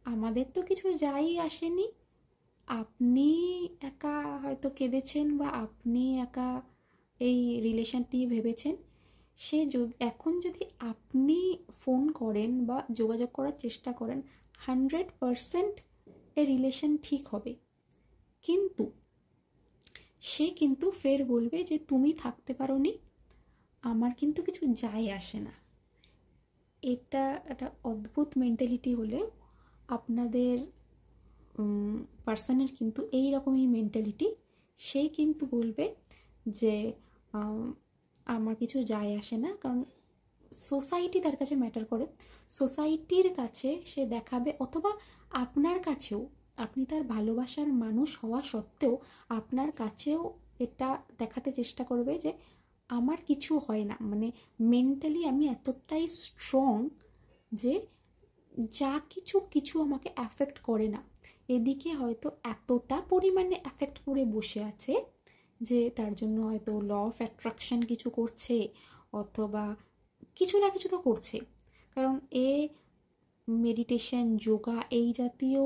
আমাদের তো কিছু যাই আসেনি, আপনি একা হয়তো কেঁদেছেন বা আপনি একা এই রিলেশন নিয়ে ভেবেছেন। সে এখন যদি আপনি ফোন করেন বা যোগাযোগ করার চেষ্টা করেন, 100% এই রিলেশন ঠিক হবে। কিন্তু সে কিন্তু ফের বলবে যে তুমি থাকতে পারোনি, আমার কিন্তু কিছু যায় আসে না। এটা একটা অদ্ভুত মেন্টালিটি হলেও আপনাদের পার্সনের কিন্তু এই রকমই মেন্টালিটি। সে কিন্তু বলবে যে আমার কিছু যায় আসে না, কারণ সোসাইটি তার কাছে ম্যাটার করে। সোসাইটির কাছে সে দেখাবে, অথবা আপনার কাছেও, আপনি তার ভালোবাসার মানুষ হওয়া সত্ত্বেও আপনার কাছেও এটা দেখাতে চেষ্টা করবে যে আমার কিছু হয় না, মানে মেন্টালি আমি এতটাই স্ট্রং যে যা কিছু আমাকে অ্যাফেক্ট করে না। এদিকে হয়তো এতটা পরিমাণে অ্যাফেক্ট করে বসে আছে যে তার জন্য হয়তো ল অফ অ্যাট্রাকশন কিছু করছে, অথবা কিছু না কিছু তো করছে। কারণ এ মেডিটেশন, যোগা, এই জাতীয়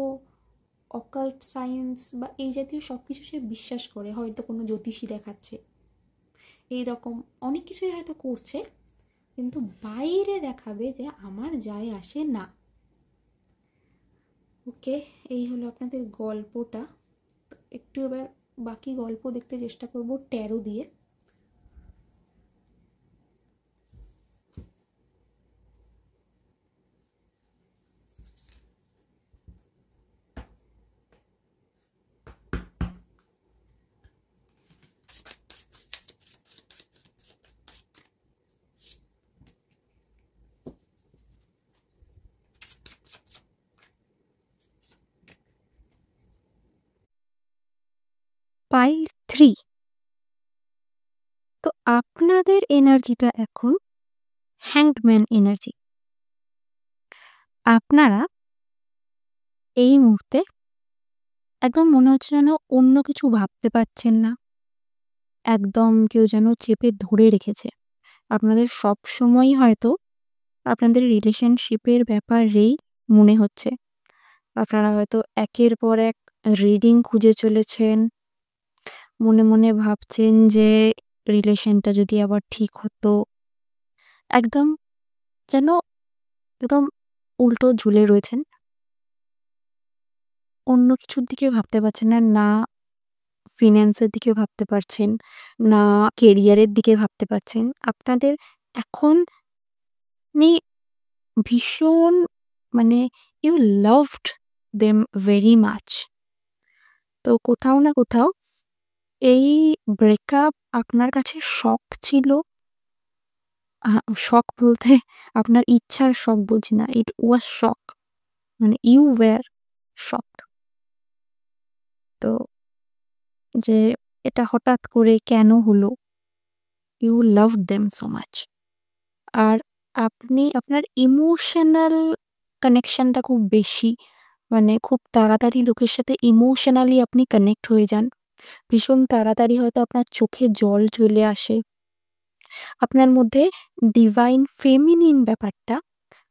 অকাল্ট সায়েন্স বা এই জাতীয় সব কিছু সে বিশ্বাস করে, হয়তো কোনো জ্যোতিষী দেখাচ্ছে, এই রকম অনেক কিছুই হয়তো করছে, কিন্তু বাইরে দেখাবে যে আমার যায় আসে না। ওকে, এই হলো আপনাদের গল্পটা। একটু এবার বাকি গল্প দেখতে চেষ্টা করব ট্যারো দিয়ে। পাইল 3। তো আপনাদের এনার্জিটা এখন হ্যাংডম্যান এনার্জি। আপনারা এই মুহূর্তে একদম মনে হচ্ছে যেন অন্য কিছু ভাবতে পারছেন না। একদম কেউ যেন চেপে ধরে রেখেছে। আপনাদের সবসময়ই হয়তো আপনাদের রিলেশনশিপের ব্যাপারেই মনে হচ্ছে। আপনারা হয়তো একের পর এক রিডিং খুঁজে চলেছেন। মনে, মনে ভাবছেন যে রিলেশনটা যদি আবার ঠিক হতো। একদম যেন একদম উল্টো ঝুলে রয়েছেন। অন্য কিছুর দিকে ভাবতে পারছেন না। না ফিন্যান্সের দিকে ভাবতে পারছেন, না কেরিয়ারের দিকে ভাবতে পারছেন। আপনাদের এখন মানে ভীষণ মানে you loved them very much. তো কোথাও না কোথাও এই ব্রেকআপ আপনার কাছে শক ছিল। শক বলতে আপনার ইচ্ছার শক বলছি না। ইট ওয়াজ শক। মানে ইউ ওয়্যার শকড। তো যে এটা হঠাৎ করে কেন হলো? You loved them so much. আর আপনি আপনার ইমোশনাল কানেকশনটা খুব বেশি। মানে খুব তাড়াতাড়ি লোকের সাথে ইমোশনালি আপনি কানেক্ট হয়ে যান। ভীষণ তাড়াতাড়ি হয়তো আপনার চোখে জল চলে আসে। আপনার মধ্যে ডিভাইন ফেমিনিন ব্যাপারটা,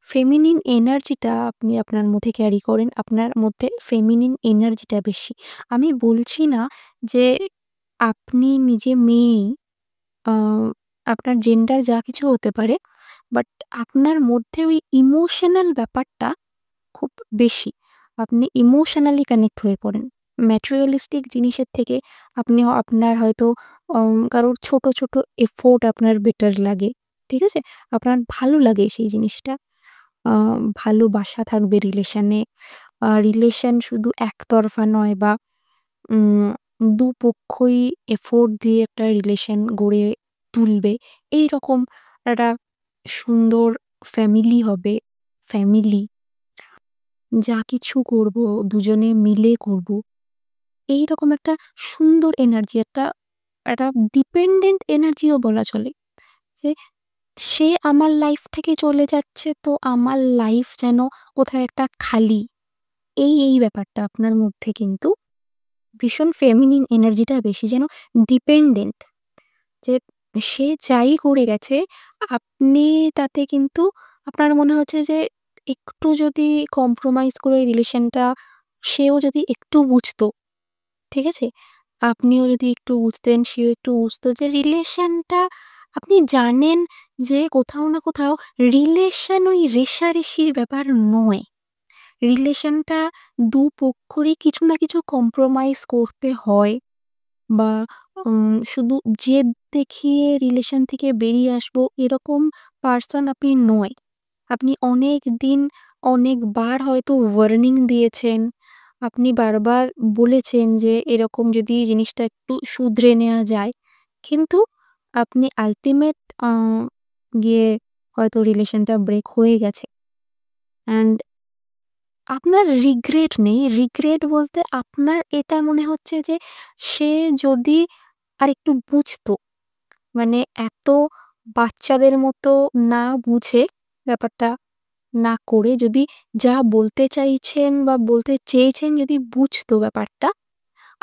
ফেমিনিন এনার্জিটা আপনি আপনার মধ্যে ক্যারি করেন। আপনার মধ্যে ফেমিনিন এনার্জিটা বেশি। আমি বলছি না যে আপনি নিজে মেয়েই, আ আপনার জেন্ডার যা কিছু হতে পারে। বাট আপনার মধ্যে ওই ইমোশনাল ব্যাপারটা খুব বেশি। আপনি ইমোশনালি কানেক্ট হয়ে পড়েন। ম্যাটেরিয়ালিস্টিক জিনিসের থেকে আপনি আপনার হয়তো কারোর ছোট, ছোট এফোর্ট আপনার বেটার লাগে। ঠিক আছে? আপনার ভালো লাগে সেই জিনিসটা। আ ভালোবাসা থাকবে রিলেশনে। রিলেশন শুধু একতরফা নয় বা উম দুপক্ষই এফোর্ট দিয়ে একটা রিলেশন গড়ে তুলবে। এইরকম একটা সুন্দর ফ্যামিলি হবে। ফ্যামিলি যা কিছু করব দুজনে মিলে করব। এইরকম একটা সুন্দর এনার্জি, একটা একটা ডিপেন্ডেন্ট এনার্জিও বলা চলে। যে সে আমার লাইফ থেকে চলে যাচ্ছে তো আমার লাইফ যেন কোথাও একটা খালি। এই ব্যাপারটা আপনার মধ্যে কিন্তু ভীষণ ফেমিনিন এনার্জিটা বেশি, যেন ডিপেন্ডেন্ট। যে সে যাই করে গেছে আপনি তাতে কিন্তু আপনার মনে হচ্ছে যে একটু যদি কম্প্রোমাইজ করে রিলেশনটা সেও যদি একটু বুঝতো, ঠিক আছে? আপনিও যদি একটু বুঝতেন, সেও একটু বুঝতো যে রিলেশনটা আপনি জানেন যে কোথাও না কোথাও রিলেশন ওই রেষারেষির ব্যাপার নয়। রিলেশনটা দুপক্ষরই কিছু না কিছু কম্প্রোমাইজ করতে হয়। বা শুধু জেদ দেখিয়ে রিলেশন থেকে বেরিয়ে আসবো এরকম পারসন আপনি নয়। আপনি অনেকদিন অনেকবার হয়তো ওয়ার্নিং দিয়েছেন। আপনি বারবার বলেছেন যে এরকম যদি জিনিসটা একটু শুধরে নেওয়া যায়। কিন্তু আপনি আল্টিমেট আ গিয়ে হয়তো রিলেশনটা ব্রেক হয়ে গেছে। অ্যান্ড আপনার রিগ্রেট নেই। রিগ্রেট বলতে আপনার এটা মনে হচ্ছে যে সে যদি আরেকটু বুঝতো, মানে এত বাচ্চাদের মতো না বুঝে ব্যাপারটা না করে যদি যা বলতে চাইছেন বা বলতে চেয়েছেন যদি বুঝতো ব্যাপারটা,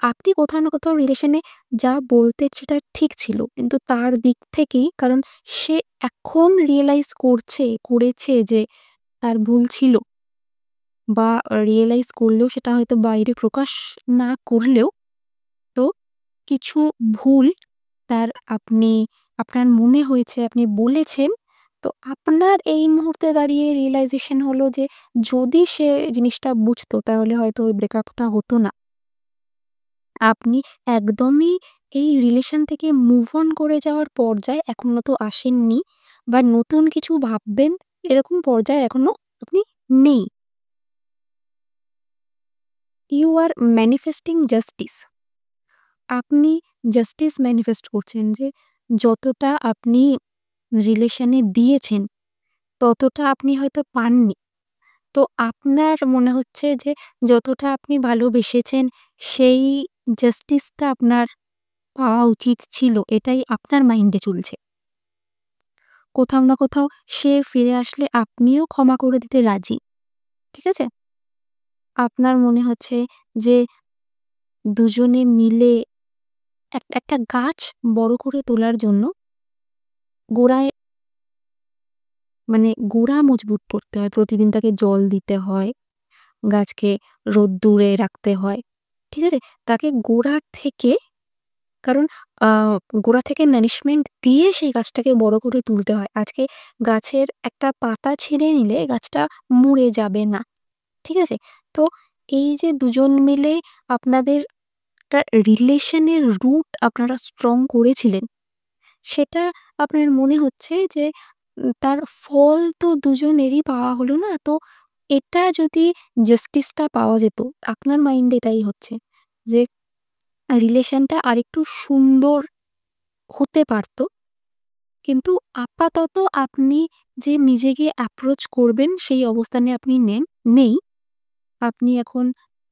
আপনি কোথাও না কোথাও রিলেশনে যা বলতেন সেটা ঠিক ছিল। কিন্তু তার দিক থেকেই, কারণ সে এখন রিয়ালাইজ করেছে যে তার ভুল ছিল। বা রিয়ালাইজ করলেও সেটা হয়তো বাইরে প্রকাশ না করলেও তো কিছু ভুল তার আপনার মনে হয়েছে, আপনি বলেছেন। তো আপনার এই মুহূর্তে দাঁড়িয়ে রিয়ালাইজেশন হলো যে যদি সে জিনিসটা বুঝতো তাহলে হয়তো ওই ব্রেকআপটা হতো না। আপনি একদমই এই রিলেশন থেকে মুভ অন করে যাওয়ার পর্যায়ে এখনো তো আসেননি, বা নতুন কিছু ভাববেন এরকম পর্যায়ে এখনো আপনি নেই। You are manifesting justice. আপনি জাস্টিস ম্যানিফেস্ট করছেন যে যতটা আপনি রিলেশনে দিয়েছেন ততটা আপনি হয়তো পাননি। তো আপনার মনে হচ্ছে যে যতটা আপনি ভালোবেসেছেন সেই জাস্টিসটা আপনার পাওয়া উচিত ছিল, এটাই আপনার মাইন্ডে চলছে। কোথাও না কোথাও সে ফিরে আসলে আপনিও ক্ষমা করে দিতে রাজি। ঠিক আছে? আপনার মনে হচ্ছে যে দুজনে মিলে একটা গাছ বড় করে তোলার জন্য গোড়ায় গোড়া মজবুত করতে হয়। প্রতিদিন তাকে জল দিতে হয়, গাছকে রোদ্দুরে রাখতে হয়। ঠিক আছে? তাকে গোড়া থেকে, কারণ আ গোড়া থেকে নারিশমেন্ট দিয়ে সেই গাছটাকে বড় করে তুলতে হয়। আজকে গাছের একটা পাতা ছিঁড়ে নিলে গাছটা মরে যাবে না। ঠিক আছে? তো এই যে দুজন মিলে আপনাদের একটা রিলেশনের রুট আপনারা স্ট্রং করেছিলেন, সেটা আপনার মনে হচ্ছে যে তার ফল তো দুজনেরই পাওয়া হলো না। তো এটা যদি জাস্টিসটা পাওয়া যেত, আপনার মাইন্ডে এটাই হচ্ছে যে রিলেশনটা আরেকটু সুন্দর হতে পারত। কিন্তু আপাতত আপনি যে নিজেকে অ্যাপ্রোচ করবেন সেই অবস্থানে আপনি নেই। আপনি এখন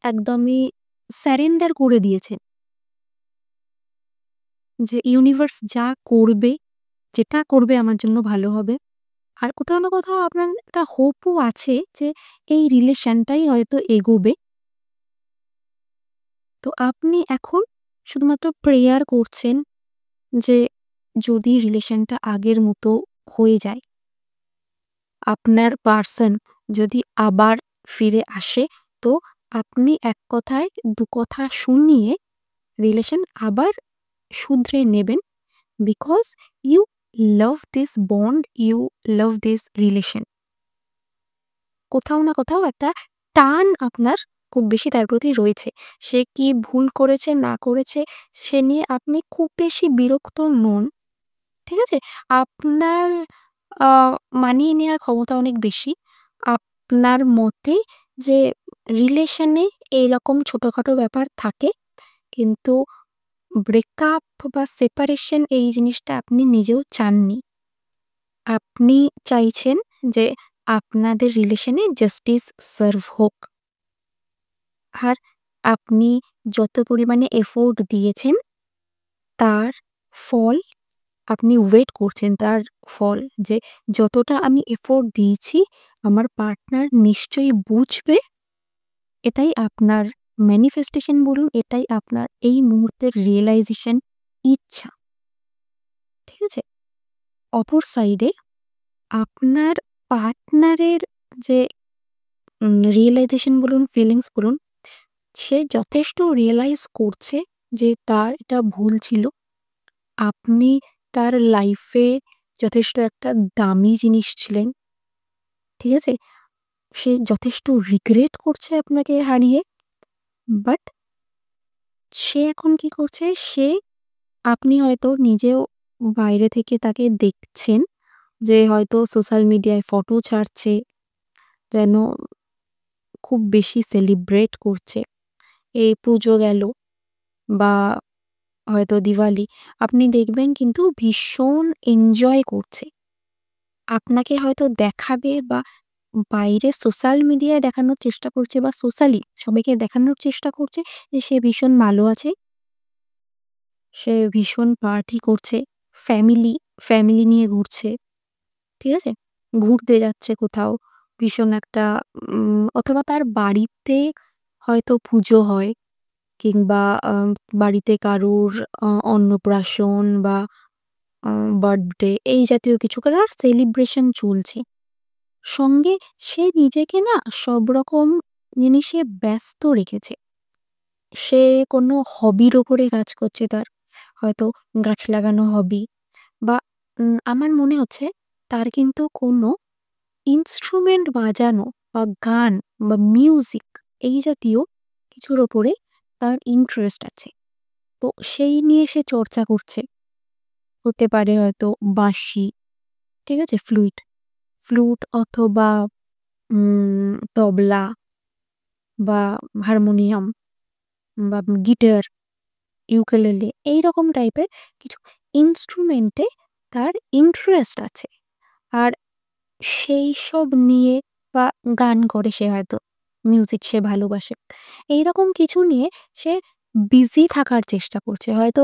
একদমই স্যারেন্ডার করে দিয়েছেন যে ইউনিভার্স যা করবে, যেটা করবে আমার জন্য ভালো হবে। আর কোথাও না কোথাও আপনার একটা হোপও আছে যে এই রিলেশনটাই হয়তো এগোবে। তো আপনি এখন শুধুমাত্র প্রেয়ার করছেন যে যদি রিলেশনটা আগের মতো হয়ে যায়, আপনার পার্সন যদি আবার ফিরে আসে, তো আপনি এক কথায় দু কথা শুনিয়ে রিলেশন আবার শুধরে নেবেন। Because you love this bond, you love this relation. কোথাও না কোথাও একটা টান আপনার খুব বেশি তার প্রতি রয়েছে। সে কি ভুল করেছে না করেছে সে নিয়ে আপনি খুব বেশি বিরক্ত নন। ঠিক আছে? আপনার আ মানিয়ে নেওয়ার ক্ষমতা অনেক বেশি। আপনার মতে যে রিলেশনে এইরকম ছোটখাটো ব্যাপার থাকে। কিন্তু ব্রেকআপ বা সেপারেশন এই জিনিসটা আপনি নিজেও চাননি। আপনি চাইছেন যে আপনাদের রিলেশনে জাস্টিস সার্ভ হোক। আর আপনি যত পরিমাণে এফোর্ট দিয়েছেন তার ফল আপনি ওয়েট করছেন তার ফল, যে যতটা আমি এফোর্ট দিয়েছি আমার পার্টনার নিশ্চয়ই বুঝবে। এটাই আপনার ম্যানিফেস্টেশন বলুন, এটাই আপনার এই মুহূর্তের রিয়েলাইজেশন, ইচ্ছা। ঠিক আছে? অপর সাইডে আপনার পার্টনারের যে রিয়েলাইজেশন বলুন, ফিলিংস বলুন, সে যথেষ্ট রিয়ালাইজ করছে যে তার এটা ভুল ছিল। আপনি তার লাইফে যথেষ্ট একটা দামি জিনিস ছিলেন। ঠিক আছে? সে যথেষ্ট রিগ্রেট করছে আপনাকে হারিয়ে। বাট সে এখন কি করছে? আপনি হয়তো নিজেও বাইরে থেকে তাকে দেখছেন যে হয়তো সোশ্যাল মিডিয়ায় ফটো ছাড়ছে, যেন খুব বেশি সেলিব্রেট করছে। এই পুজো গেল বা হয়তো দিওয়ালি, আপনি দেখবেন কিন্তু ভীষণ এনজয় করছে। আপনাকে হয়তো দেখাবে বা বাইরে সোশ্যাল মিডিয়ায় দেখানোর চেষ্টা করছে বা সোশ্যালি সবাইকে দেখানোর চেষ্টা করছে যে সে ভীষণ ভালো আছে, সে ভীষণ পার্টি করছে, ফ্যামিলি, ফ্যামিলি নিয়ে ঘুরছে। ঠিক আছে? ঘুরতে যাচ্ছে কোথাও ভীষণ একটা অথবা তার বাড়িতে হয়তো পুজো হয় কিংবা বাড়িতে কারোর অন্নপ্রাশন বা আ বার্থডে এই জাতীয় কিছু করার সেলিব্রেশন চলছে। সঙ্গে সে নিজেকে না সব রকম জিনিসে ব্যস্ত রেখেছে। সে কোনো হবির উপরে কাজ করছে তার। হয়তো গাছ লাগানো হবি বা আমার মনে হচ্ছে তার কিন্তু কোনো ইন্সট্রুমেন্ট বাজানো বা গান বা মিউজিক এই জাতীয় কিছুর ওপরে তার ইন্টারেস্ট আছে। তো সেই নিয়ে সে চর্চা করছে। হতে পারে হয়তো বাঁশি, ঠিক আছে? ফ্লুট, ফ্লুট অথবা তবলা বা হারমোনিয়াম বা গিটার, ইউকেলেলে এইরকম টাইপের কিছু ইন্সট্রুমেন্টে তার ইন্টারেস্ট আছে। আর সেইসব নিয়ে বা গান করে সে হয়তো, মিউজিক সে ভালোবাসে। এইরকম কিছু নিয়ে সে বিজি থাকার চেষ্টা করছে। হয়তো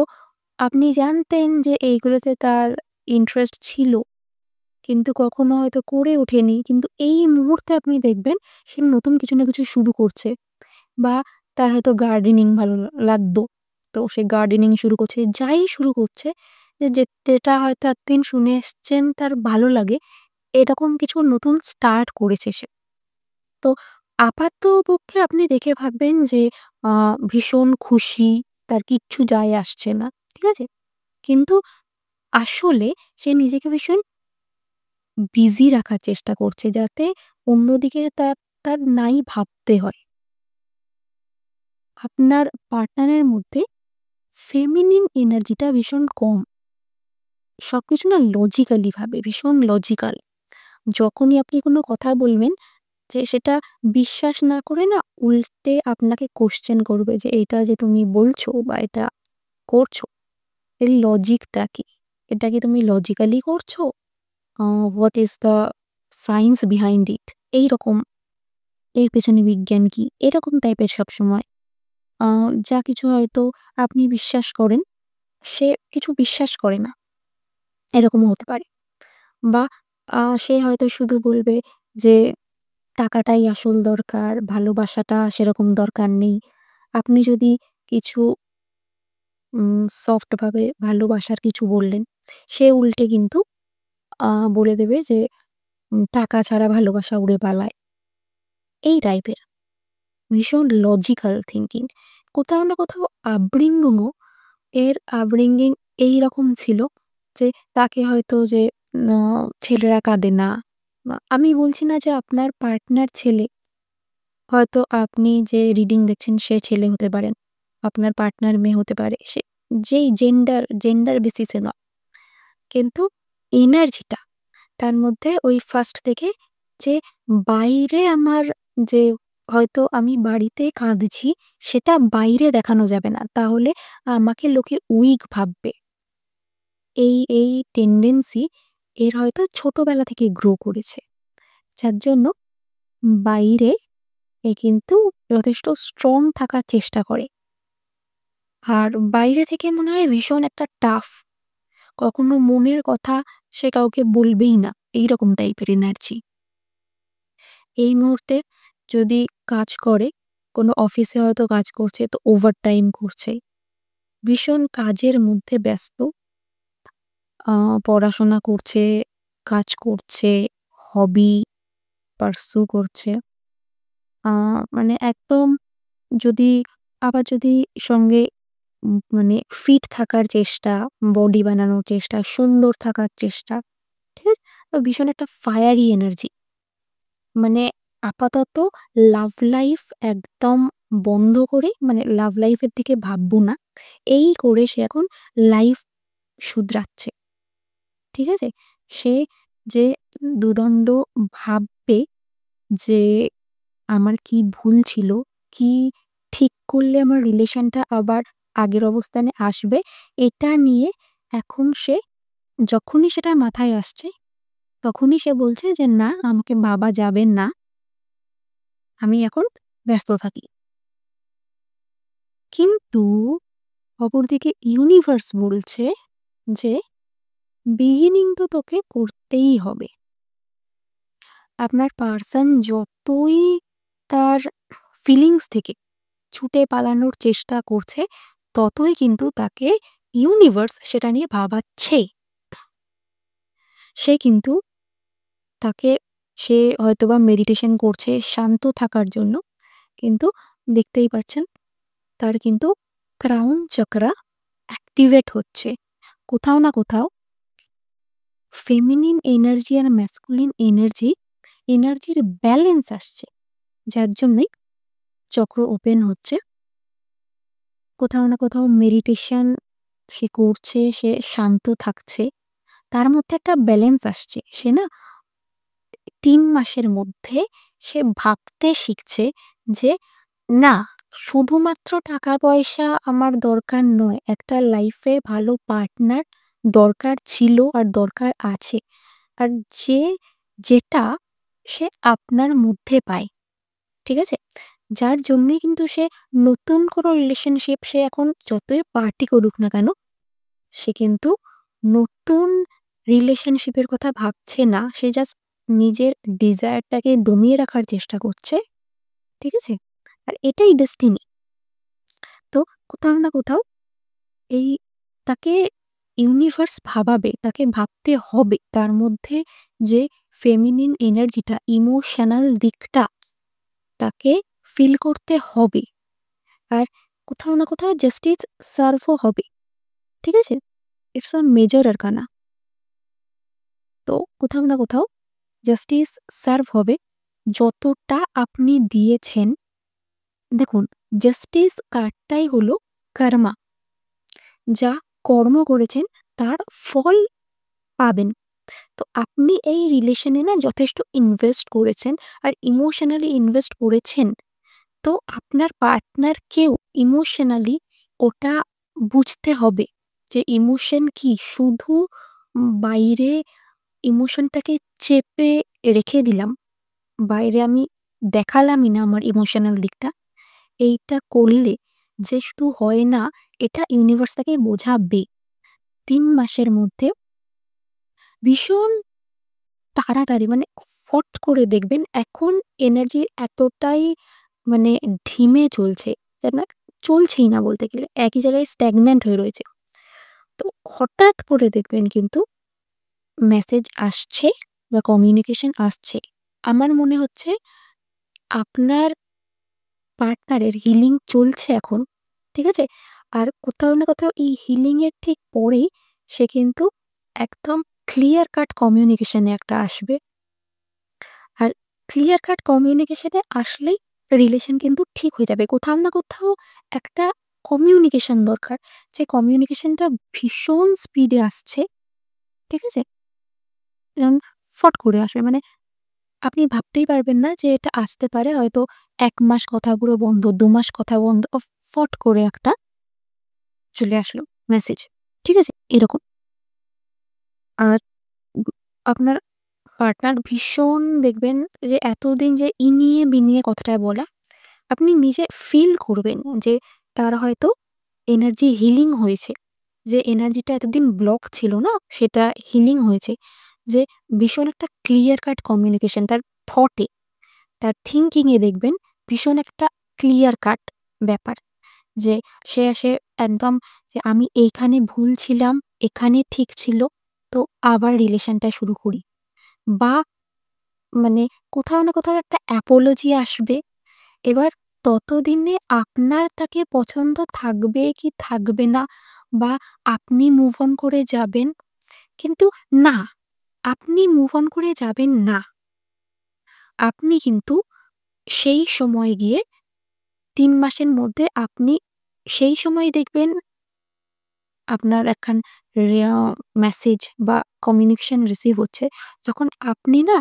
আপনি জানতেন যে এইগুলোতে তার ইন্টারেস্ট ছিল, কিন্তু কখনো হয়তো করে ওঠেনি। কিন্তু এই মুহূর্তে আপনি দেখবেন সে নতুন কিছু না কিছু শুরু করছে, বা তার হয়তো গার্ডেনিং ভালো লাগতো। তো সে গার্ডেনিং শুরু করছে। যাই শুরু করছে, যেটা হয়তো এতদিন শুনে এসছেন তার ভালো লাগে, এরকম কিছু নতুন স্টার্ট করেছে সে। তো আপাতপক্ষে আপনি দেখে ভাববেন যে আ ভীষণ খুশি, তার কিচ্ছু যায় আসছে না। ঠিক আছে? কিন্তু আসলে সে নিজেকে ভীষণ বিজি রাখার চেষ্টা করছে, যাতে অন্যদিকে তার নাই ভাবতে হয়। আপনার পার্টনারের মধ্যে ফেমিনিন এনার্জিটা ভীষণ কম। সবকিছু না লজিক্যালি ভাবে, ভীষণ লজিক্যাল। যখনই আপনি কোনো কথা বলবেন, যে সেটা বিশ্বাস না করে না উল্টে আপনাকে কোয়েশ্চেন করবে যে এটা যে তুমি বলছো বা এটা করছো, এর লজিকটা কি? এটা কি তুমি লজিক্যালি করছো? What is the science behind it? এইরকম, এর পেছনে বিজ্ঞান কি? এরকম টাইপের সবসময়। আ যা কিছু হয়তো আপনি বিশ্বাস করেন, সে কিছু বিশ্বাস করে না। এরকমও হতে পারে। বা সে হয়তো শুধু বলবে যে টাকাটাই আসল দরকার, ভালোবাসাটা সেরকম দরকার নেই। আপনি যদি কিছু সফট ভাবে ভালোবাসার কিছু বললেন, সে উল্টে কিন্তু বলে দেবে যে টাকা ছাড়া ভালোবাসা উড়ে পালায়। এই টাইপের। ভীষণ লজিক্যাল থিংকিং। কোথাও না কোথাও আপব্রিঙ্গিংও, আপব্রিঙ্গিং এইরকম ছিল যে তাকে হয়তো যে আ ছেলেরা কাঁদে না। আমি বলছি না যে আপনার পার্টনার ছেলে। হয়তো আপনি যে রিডিং দেখছেন সে ছেলে হতে পারেন। আপনার পার্টনার মেয়ে হতে পারে। সে যেই জেন্ডার বেসিস এ নয়। কিন্তু এনার্জিটা তার মধ্যে ওই ফার্স্ট থেকে, যে বাইরে আমার, যে হয়তো আমি বাড়িতে কাঁদছি, সেটা বাইরে দেখানো যাবে না। তাহলে আমাকে লোকে উইক ভাববে। এই টেনডেন্সি এর হয়তো ছোটবেলা থেকে গ্রো করেছে। যার জন্য বাইরে এ কিন্তু যথেষ্ট স্ট্রং থাকার চেষ্টা করে। আর বাইরে থেকে মনে হয় ভীষণ একটা টাফ। কখনো মনের কথা সে কাউকে বলবেই না। এইরকম টাইপের এনার্জি। এই মুহূর্তে যদি কাজ করে, কোনো অফিসে হয়তো কাজ করছে, তো ওভারটাইম করছে। ভীষণ কাজের মধ্যে ব্যস্ত। আ পড়াশোনা করছে, কাজ করছে, হবি পারসু করছে। আ মানে একদম, যদি আবার যদি সঙ্গে মানে ফিট থাকার চেষ্টা, বডি বানানোর চেষ্টা, সুন্দর থাকার চেষ্টা। ঠিক আছে? তো ভীষণ একটা ফায়ারি এনার্জি। মানে আপাতত লাভ লাইফ একদম বন্ধ করে, মানে লাভ লাইফ এর দিকে ভাববো না। এই করে সে এখন লাইফ শুধরাচ্ছে। ঠিক আছে? সে যে দুদণ্ড ভাববে যে আমার কি ভুল ছিল? কি ঠিক করলে আমার রিলেশনটা আবার আগের অবস্থানে আসবে? এটা নিয়ে এখন সে, যখনই সেটা মাথায় আসছে, তখনই সে বলছে যে, "না, আমাকে ভাবা যাবে না। আমি এখন ব্যস্ত থাকি।" কিন্তু অপরদিকে ইউনিভার্স বলছে যে, "বিগিনিং তো তোকে করতেই হবে।" আপনার পারসন যতই তার ফিলিংস থেকে ছুটে পালানোর চেষ্টা করছে, ততই কিন্তু তাকে ইউনিভার্স সেটা নিয়ে ভাবাচ্ছে। সে কিন্তু তাকে, সে হয়তোবা মেডিটেশন করছে শান্ত থাকার জন্য। কিন্তু দেখতেই পাচ্ছেন তার কিন্তু ক্রাউন চক্রা অ্যাক্টিভেট হচ্ছে। কোথাও না কোথাও ফেমিনিন এনার্জি আর ম্যাসকুলিন এনার্জির ব্যালেন্স আসছে। যার জন্যই চক্র ওপেন হচ্ছে। কোথাও না কোথাও মেডিটেশন সে করছে, সে শান্ত থাকছে। তার মধ্যে একটা ব্যালেন্স আসছে। সে না ৩ মাসের মধ্যে সে ভাবতে শিখছে যে, না, শুধুমাত্র টাকা-পয়সা আমার দরকার নয়। একটা লাইফে ভালো পার্টনার দরকার ছিল আর দরকার আছে। আর যে যেটা সে আপনার মধ্যে পায়। ঠিক আছে? যার জন্যই কিন্তু সে নতুন কোনো রিলেশনশিপ সে এখন যতই পার্টি করুক না কেন, সে কিন্তু নতুন রিলেশনশিপের কথা ভাবছে না। সে জাস্ট নিজের ডিজায়ারটাকে দমিয়ে রাখার চেষ্টা করছে। ঠিক আছে? আর এটাই ডেস্টিনি। তো কোথাও না কোথাও এই তাকে ইউনিভার্স ভাবাবে, তাকে ভাবতে হবে তার মধ্যে যে ফেমিনিন এনার্জিটা, ইমোশনাল দিকটা তাকে ফিল করতে হবে। আর কোথাও না কোথাও জাস্টিস সার্ভও হবে। ঠিক আছে? It's a major arcana. তো কোথাও না কোথাও জাস্টিস সার্ভ হবে। যতটা আপনি দিয়েছেন, দেখুন জাস্টিস কার্ডটাই হলো কার্মা। যা কর্ম করেছেন তার ফল পাবেন। তো আপনি এই রিলেশনে না যথেষ্ট ইনভেস্ট করেছেন আর ইমোশনালি ইনভেস্ট করেছেন। তো আপনার পার্টনারকেও ইমোশনালি ওটা বুঝতে হবে যে ইমোশন কি। শুধু বাইরে ইমোশনটাকে চেপে রেখে দিলাম, বাইরে আমি দেখালামই না আমার ইমোশনাল দিকটা। এইটা করলে যে শুধু হয় না, এটা ইউনিভার্স তাকে বোঝাবে। ৩ মাসের মধ্যে ভীষণ তাড়াতাড়ি মানে ফট করে দেখবেন এখন এনার্জি এতটাই মানে ধিমে চলছে, যে না চলছেই না বলতে গেলে। একই জায়গায় স্ট্যাগন্যান্ট হয়ে রয়েছে। তো হঠাৎ করে দেখবেন কিন্তু মেসেজ আসছে বা কমিউনিকেশন আসছে। আমার মনে হচ্ছে আপনার পার্টনারের হিলিং চলছে এখন। ঠিক আছে? আর কোথাও না কোথাও এই হিলিং এর ঠিক পরেই সে কিন্তু একদম ক্লিয়ার কাট কমিউনিকেশনে একটা আসবে। আর ক্লিয়ার কাট কমিউনিকেশনে আসলেই রিলেশন কিন্তু ঠিক হয়ে যাবে। কোথাও না কোথাও একটা কমিউনিকেশন দরকার। যে কমিউনিকেশনটা ভীষণ স্পিডে আসছে। ঠিক আছে? যেমন ফট করে আসবে। মানে আপনি ভাবতেই পারবেন না যে এটা আসতে পারে। হয়তো ১ মাস কথা পুরো বন্ধ, ২ মাস কথা বন্ধ। ফট করে একটা চলে আসলো মেসেজ। ঠিক আছে? এরকম। আর গ আপনার পার্টনার ভীষণ দেখবেন যে এতদিন যে ইনিয়ে বিনিয়ে কথাটা বলা, আপনি নিজে ফিল করবেন যে তার হয়তো এনার্জি হিলিং হয়েছে। যে এনার্জিটা এতদিন ব্লক ছিল না, সেটা হিলিং হয়েছে। যে ভীষণ একটা ক্লিয়ার কাট কমিউনিকেশন তার থটে, তার থিংকিং এ দেখবেন ভীষণ একটা ক্লিয়ার কাট ব্যাপার। যে সে একদম যে আমি এইখানে ভুল ছিলাম, এখানে ঠিক ছিল। তো আবার রিলেশনটা শুরু করি। বা মানে কোথাও না কোথাও একটা অ্যাপোলজি আসবে। এবার ততদিনে আপনার তাকে পছন্দ থাকবে কি থাকবে না, বা আপনি মুভ অন করে যাবেন। কিন্তু না, আপনি মুভ অন করে যাবেন না। আপনি কিন্তু সেই সময় গিয়ে ৩ মাসের মধ্যে আপনি সেই সময় দেখবেন আপনার একখান মেসেজ বা কমিউনিকেশন রিসিভ হচ্ছে, যখন আপনি না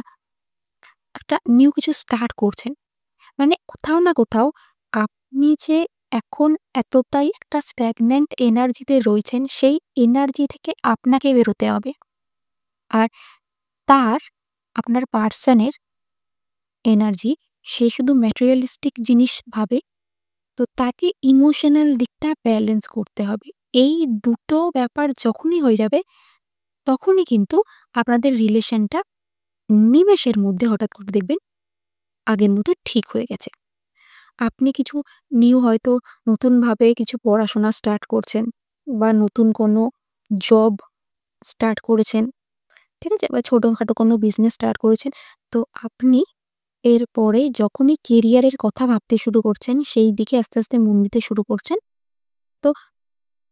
একটা নিউ কিছু স্টার্ট করছেন। মানে কোথাও না কোথাও আপনি যে এখন এতটাই একটা স্ট্যাগন্যান্ট এনার্জিতে রয়েছেন, সেই এনার্জি থেকে আপনাকে বেরোতে হবে। আর তার আপনার পার্সনের এনার্জি, সে শুধু ম্যাটেরিয়ালিস্টিক জিনিস ভাবে। তো তাকে ইমোশনাল দিকটা ব্যালেন্স করতে হবে। এই দুটো ব্যাপার যখনই হয়ে যাবে, তখনই কিন্তু আপনাদের রিলেশনটা নিমেষের মধ্যে হঠাৎ করে দেখবেন আগের মতো ঠিক হয়ে গেছে। আপনি কিছু নিউ হয়তো নতুনভাবে কিছু পড়াশোনা স্টার্ট করছেন, বা নতুন কোনো জব স্টার্ট করেছেন। ঠিক আছে? বা ছোটখাটো কোনো বিজনেস স্টার্ট করেছেন। তো আপনি এরপরে যখনই কেরিয়ারের কথা ভাবতে শুরু করছেন, সেই দিকে আস্তে, আস্তে মন দিতে শুরু করছেন। তো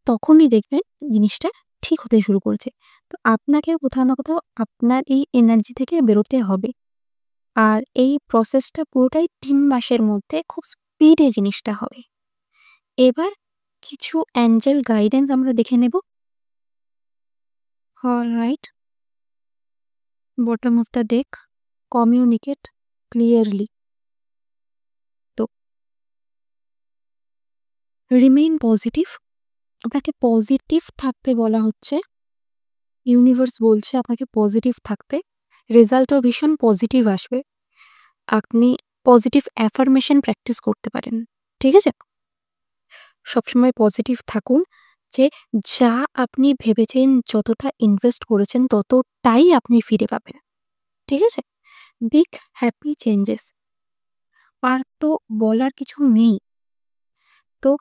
তখনই দেখবেন জিনিসটা ঠিক হতে শুরু করেছে। তো আপনাকেও কোথাও না কোথাও আপনার এই এনার্জি থেকে বেরোতে হবে। আর এই প্রসেসটা পুরোটাই ৩ মাসের মধ্যে খুব স্পিডে জিনিসটা হবে। এবার কিছু অ্যাঞ্জেল গাইডেন্স আমরা দেখে নেব। Alright, bottom of the deck, communicate clearly. তো রিমেইন পজিটিভ। আপনাকে পজিটিভ থাকতে বলা হচ্ছে। ইউনিভার্স বলছে আপনাকে পজিটিভ থাকতে। রেজাল্টও ভীষণ পজিটিভ আসবে। আপনি পজিটিভ অ্যাফার্মেশন প্র্যাকটিস করতে পারেন। ঠিক আছে? সবসময় পজিটিভ থাকুন যে যা আপনি ভেবেছেন, যতটা ইনভেস্ট করেছেন ততটাই আপনি ফিরে পাবেন। ঠিক আছে? Big happy changes. আর তো বলার কিছু নেই। তো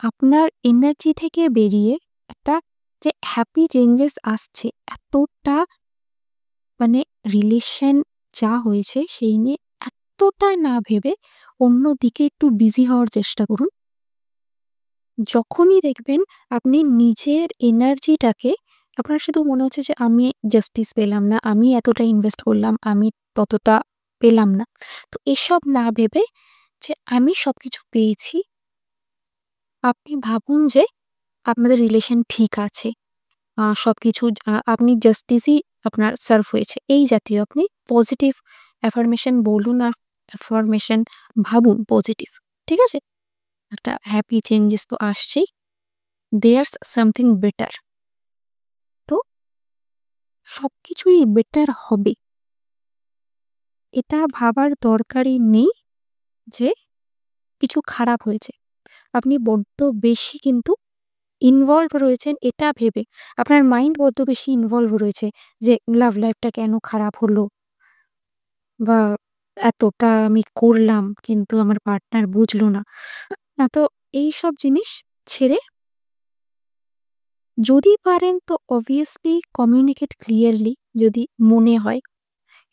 আপনার এনার্জি থেকে বেরিয়ে একটা যে হ্যাপি চেঞ্জেস আসছে, এতটা মানে রিলেশন যা হয়েছে সেই নিয়ে এতটা না ভেবে অন্যদিকে একটু বিজি হওয়ার চেষ্টা করুন। যখনই দেখবেন আপনি নিজের এনার্জিটাকে, আপনার শুধু মনে হচ্ছে যে আমি জাস্টিস পেলাম না, আমি এতটা ইনভেস্ট করলাম, আমি ততটা পেলাম না। তো এসব না ভেবে যে আমি সবকিছু পেয়েছি, আপনি ভাবুন যে আপনাদের রিলেশন ঠিক আছে। সবকিছু আপনি জাস্টিসই আপনার সার্ভ হয়েছে। এই জাতীয় আপনি পজিটিভ অ্যাফার্মেশন বলুন আর অ্যাফার্মেশন ভাবুন পজিটিভ। ঠিক আছে? একটা হ্যাপি চেঞ্জেস তো আসছেই। There's something better. তো সবকিছুই বেটার হবে। এটা ভাবার দরকারই নেই যে কিছু খারাপ হয়েছে। আপনি বড্ড বেশি কিন্তু ইনভলভ রয়েছেন এটা ভেবে। আপনার মাইন্ড বড্ড বেশি ইনভলভ রয়েছে যে লাভ লাইফটা কেন খারাপ হলো? বা এতটা আমি করলাম কিন্তু আমার পার্টনার বুঝলো না। তো এইসব জিনিস ছেড়ে যদি পারেন তো obviously কমিউনিকেট ক্লিয়ারলি যদি মনে হয়।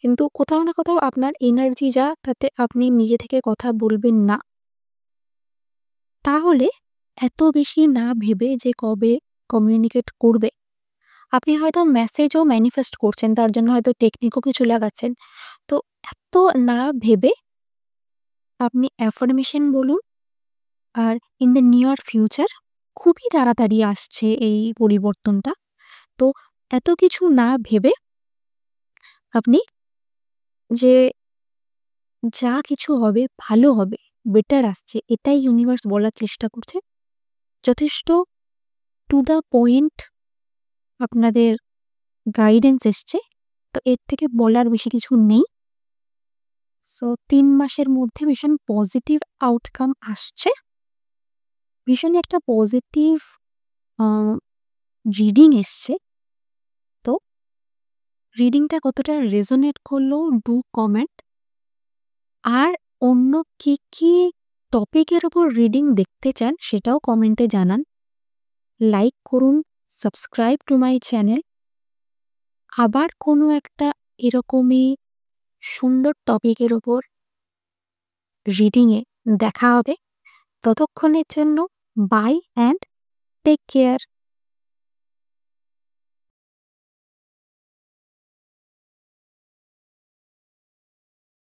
কিন্তু কোথাও না কোথাও আপনার এনার্জি যা তাতে আপনি নিজে থেকে কথা বলবেন না। তাহলে এত বেশি না ভেবে যে কবে কমিউনিকেট করবে, আপনি হয়তো মেসেজও ম্যানিফেস্ট করছেন, তার জন্য হয়তো টেকনিকও কিছু লাগাচ্ছেন। তো এত না ভেবে আপনি অ্যাফার্মেশন বলুন। আর ইন দ্য নিয়ার ফিউচার খুবই তাড়াতাড়ি আসছে এই পরিবর্তনটা। তো এত কিছু না ভেবে আপনি যে যা কিছু হবে ভালো হবে, বেটার আসছে এটাই ইউনিভার্স বলার চেষ্টা করছে। যথেষ্ট টু দ্য পয়েন্ট আপনাদের গাইডেন্স এসছে। তো এর থেকে বলার বেশি কিছু নেই। সো ৩ মাসের মধ্যে ভীষণ পজিটিভ আউটকাম আসছে। ভীষণই একটা পজিটিভ আ রিডিং এসছে। তো রিডিংটা কতটা রেজোনেট করলো ডু কমেন্ট। আর অন্য কি টপিকের উপর রিডিং দেখতে চান সেটাও কমেন্টে জানান। লাইক করুন, সাবস্ক্রাইব টু মাই চ্যানেল। আবার কোনো একটা এরকমই সুন্দর টপিকের উপর রিডিংয়ে দেখা হবে। ততক্ষণের জন্য বাই অ্যান্ড টেক কেয়ার।